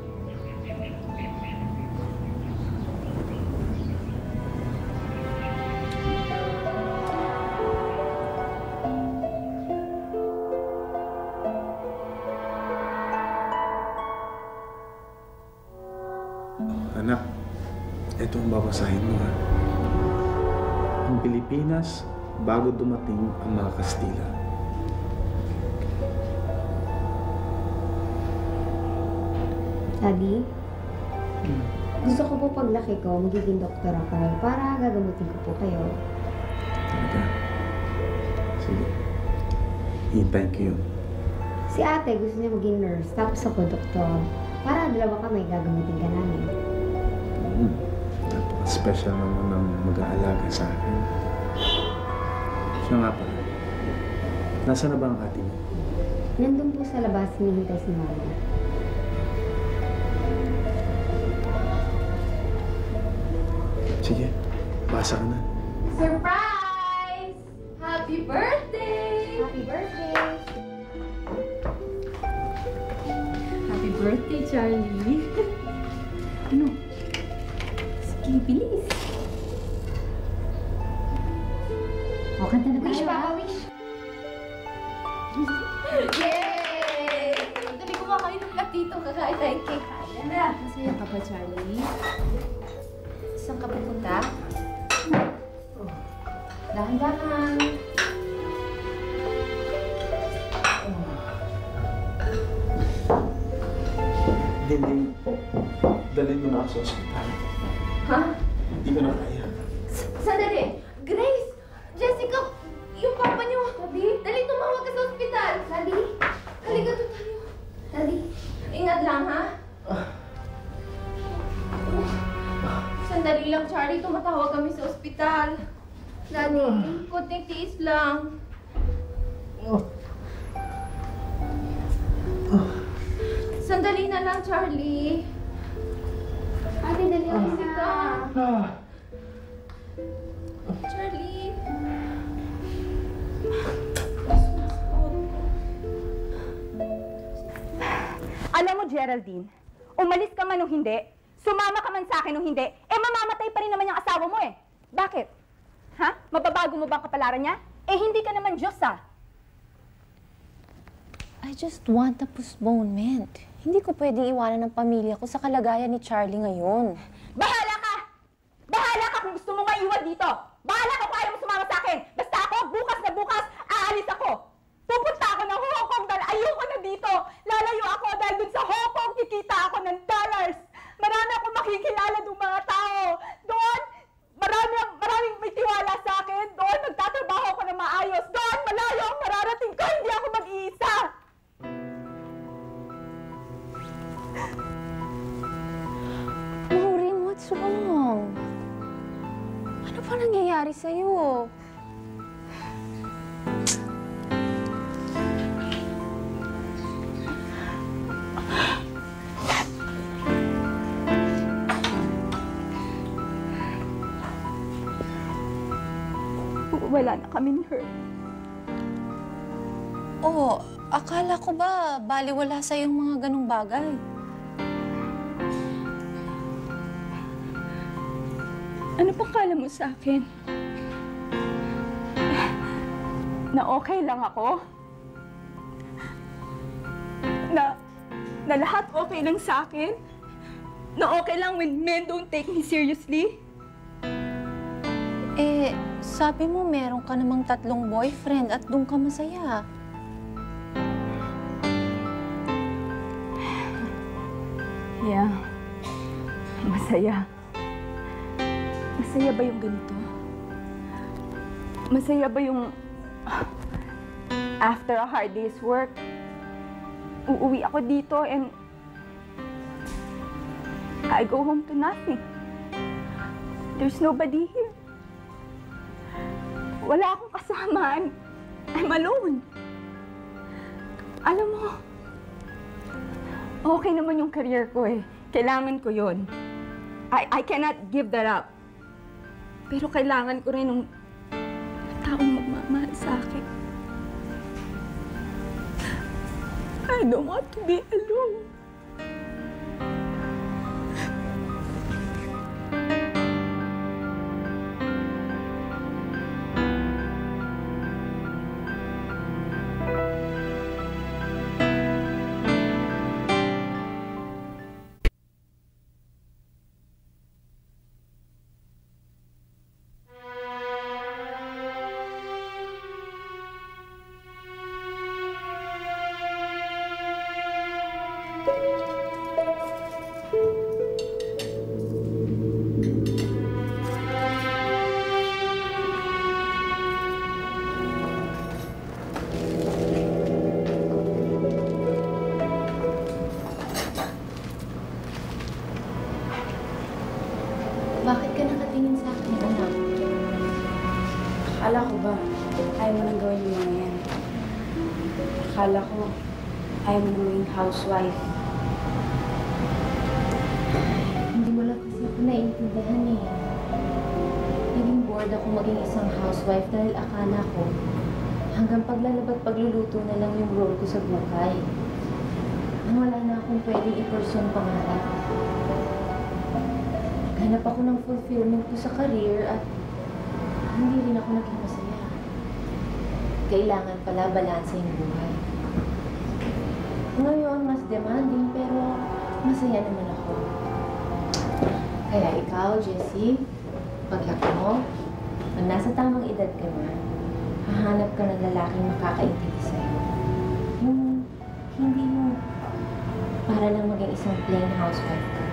[SPEAKER 4] Anak, ito ang babasahin mo, ha? Ang Pilipinas bago dumating ang mga Kastila.
[SPEAKER 3] Daddy, gusto ko po paglaki ko, magiging doktor ako para gagamutin ko po kayo.
[SPEAKER 4] Talaga? Sige. Hintayin ko yun.
[SPEAKER 3] Si ate gusto niya maging nurse, tapos ako doktor. Para dalawa kami, gagamutin ka namin.
[SPEAKER 4] Napaka-special naman ng mag-aalaga sa akin. Siya nga pala. Nasaan na ba ang ate mo?
[SPEAKER 3] Nandun po sa labas, hinihintay si Mama.
[SPEAKER 4] Sige, basa ka na.
[SPEAKER 1] Surprise! Happy birthday!
[SPEAKER 3] Happy birthday!
[SPEAKER 2] Happy birthday, Charlie. Ano? Sige, bilis. O, kanta na tayo.
[SPEAKER 3] Wish, Papa, wish!
[SPEAKER 1] Yay! Dali ko kakain ng platito, kakain tayong cake.
[SPEAKER 10] Masaya ka ba, Charlie?
[SPEAKER 1] Saan ka pupunta? Dahan-dahan.
[SPEAKER 4] Dinding, dalhin mo na ako sa ospital.
[SPEAKER 1] Ha?
[SPEAKER 4] Hindi ko na kaya.
[SPEAKER 1] Sandali! Grace! Jessica! Yung papa niyo! Daddy? Dali, tumawag ka sa ospital! Daddy? Halika doon tayo. Daddy? Ingat lang, ha? Sandali lang, Charlie. Tumatawag kami sa ospital. Daddy, kunting tiis lang. Sandali na lang, Charlie.
[SPEAKER 3] Ate, dali ako
[SPEAKER 1] Jessica. Charlie.
[SPEAKER 2] Alam mo, Geraldine, umalis ka man o hindi, sumama ka man sa akin o hindi, eh mamamatay pa rin naman yung asawa mo eh. Bakit? Ha? Mababago mo ba ang kapalaran niya? Eh hindi ka naman Diyos ah.
[SPEAKER 1] I just want a postponement. Hindi ko pwedeng iwanan ng pamilya ko sa kalagayan ni Charlie ngayon.
[SPEAKER 2] Bahala ka! Bahala ka kung gusto mo maiwan dito! Bahala ka kung ayaw mo sumama sa akin! Basta ako, bukas na bukas, aalis ako! Pupunta ako ng Hong Kong dahil ayoko na dito! Lalayo ako dahil dun sa Hong Kong kikita ako ng dollars! Marami akong makikilala ng mga tao! Doon, maraming may tiwala sa akin! Doon, magtatrabaho ako ng maayos! Doon, malayo ang mararating ko! Hindi ako mag-iisa!
[SPEAKER 1] Maureen, what's wrong? Ano pa nangyayari sa'yo?
[SPEAKER 2] Wala na kami ni Herb.
[SPEAKER 1] Oh, akala ko ba baliwala sa'yo yung mga ganong bagay?
[SPEAKER 2] Ano pang kala mo sa akin? Na okay lang ako? Na lahat okay lang sa akin? Na okay lang when men don't take me seriously?
[SPEAKER 1] Eh, sabi mo meron ka namang 3 boyfriend at doon ka masaya.
[SPEAKER 2] Yeah. Masaya. Masaya ba yung ganito? Masaya ba yung after a hard day's work, uuwi ako dito and I go home to nothing. There's nobody here. Wala akong kasamaan. I'm alone. Alam mo, okay naman yung career ko eh. Kailangan ko yun. I cannot give that up. Pero kailangan ko rin ng taong magmamahal sa akin. I don't want to be alone.
[SPEAKER 1] Bakit ka nakatingin sa akin, anak?
[SPEAKER 2] Akala ko ba, ayaw mo nang gawin yung mga yan. Akala ko, ayaw mo nang maging housewife.
[SPEAKER 1] Hindi mo lang kasi ako naiintindihan eh. Naging bored ako maging isang housewife dahil akala ko hanggang paglalabag pagluluto na lang yung role ko sa buhay. Nang wala na akong pwedeng i-pursue ang pangarap. Hanap ako ng fulfillment ko sa career at hindi rin ako naging masaya. Kailangan pala balanse yung buhay. Ngayon, mas demanding pero masaya naman ako. Kaya ikaw, Jessie, paglaki mo, pag nasa tamang edad ka na, hahanap ka ng lalaking makakaintindi sa'yo. Yung hindi yung para lang maging isang plain housewife ka.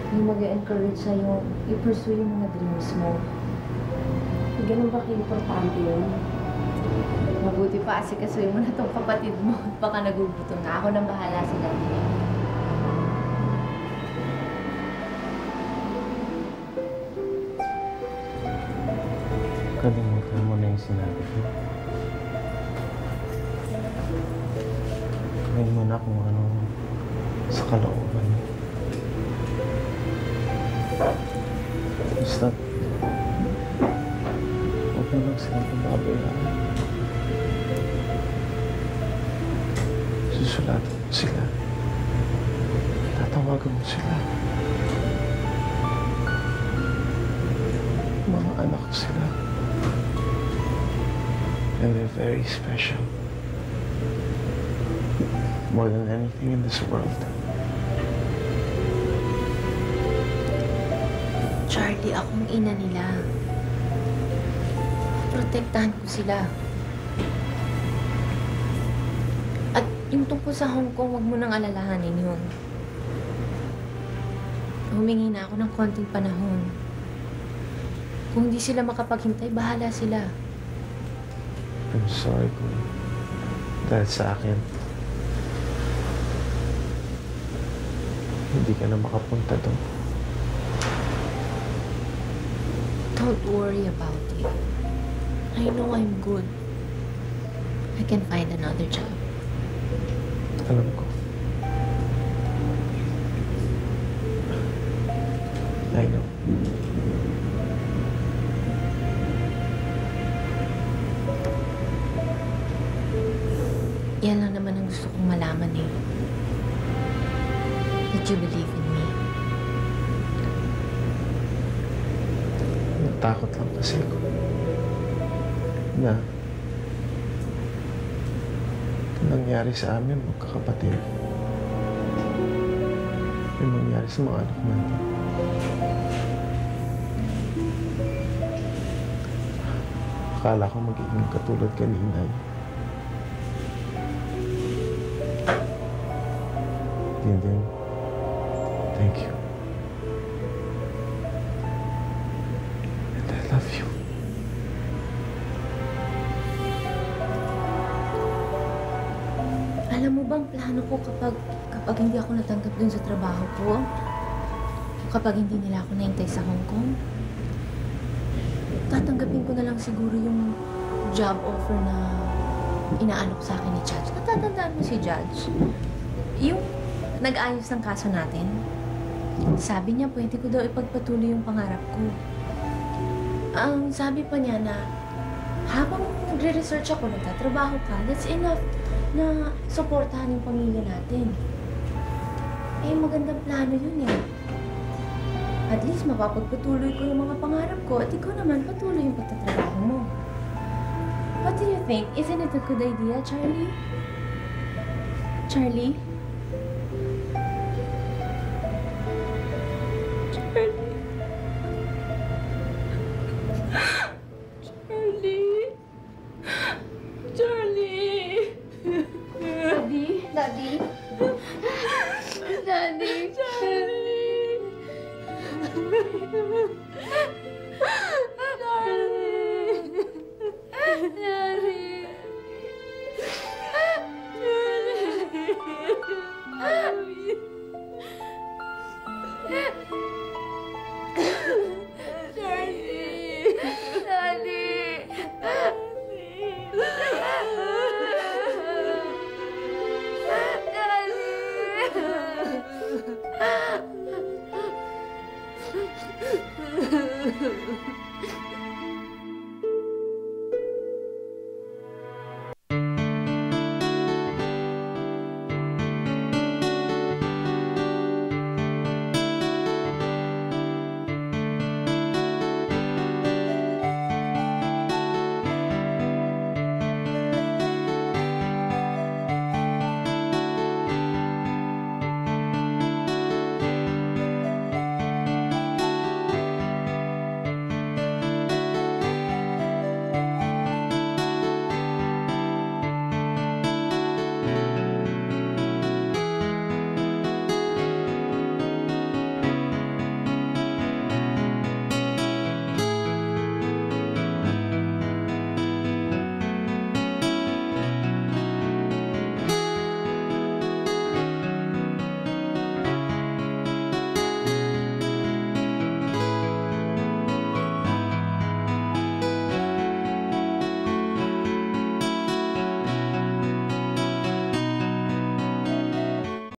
[SPEAKER 1] Yung mag-encourage sa'yo, i-pursue yung mga dreams mo.
[SPEAKER 2] Ganun ba ka-importante yun?
[SPEAKER 1] Mabuti pa kasi kasuyin mo na tong kapatid mo. Baka nagugutom na. Ako nang bahala sa dati niya.
[SPEAKER 12] Kalimutan mo na yung sinabi ko. Gawin mo na kung ano sa kalooban mo. Basta, huwag mo lang silang pababayaan. Susulatan mo sila. Tatawagan mo sila. Mga anak ko sila. And they're very special. More than anything in this world.
[SPEAKER 1] Charlie, akong ina nila. Protektahan ko sila. At yung tungkol sa Hong Kong, huwag mo nang alalahanin yun. Humingi na ako ng konting panahon. Kung hindi sila makapaghintay, bahala sila.
[SPEAKER 12] I'm sorry kung dahil sa akin, hindi ka na makapunta doon.
[SPEAKER 1] Don't worry about it. I know I'm good. I can find another job.
[SPEAKER 12] Alam ko. I know.
[SPEAKER 1] Yan lang naman ang gusto kong malaman eh. That you believe in me.
[SPEAKER 12] Natakot lang kasi ako na nangyari sa amin magkakapatid. Yung mangyari sa mga anak natin. Akala ko magiging katulad ka ni Inay. Dinding, thank you. And I love you.
[SPEAKER 1] Alam mo bang plano ko kapag hindi ako natanggap dun sa trabaho ko? Kapag hindi nila ako naintay sa Hong Kong? Tatanggapin ko na lang siguro yung job offer na inaalok sa akin ni Judge. Natatandaan mo si Judge? Yung nag-ayos ng kaso natin. Sabi niya, pwede ko daw ipagpatuloy yung pangarap ko. Ang sabi pa niya na, habang nagre-research ako, nagtatrabaho ka, that's enough na suportahan yung pamilya natin. Eh, magandang plano yun eh. At least mapapagpatuloy ko yung mga pangarap ko at ikaw naman patuloy yung pagtatrabaho mo. What do you think? Isn't it a good idea, Charlie? Charlie? Charlie? Charlie? Charlie?
[SPEAKER 3] Daddy?
[SPEAKER 1] Daddy? Charlie?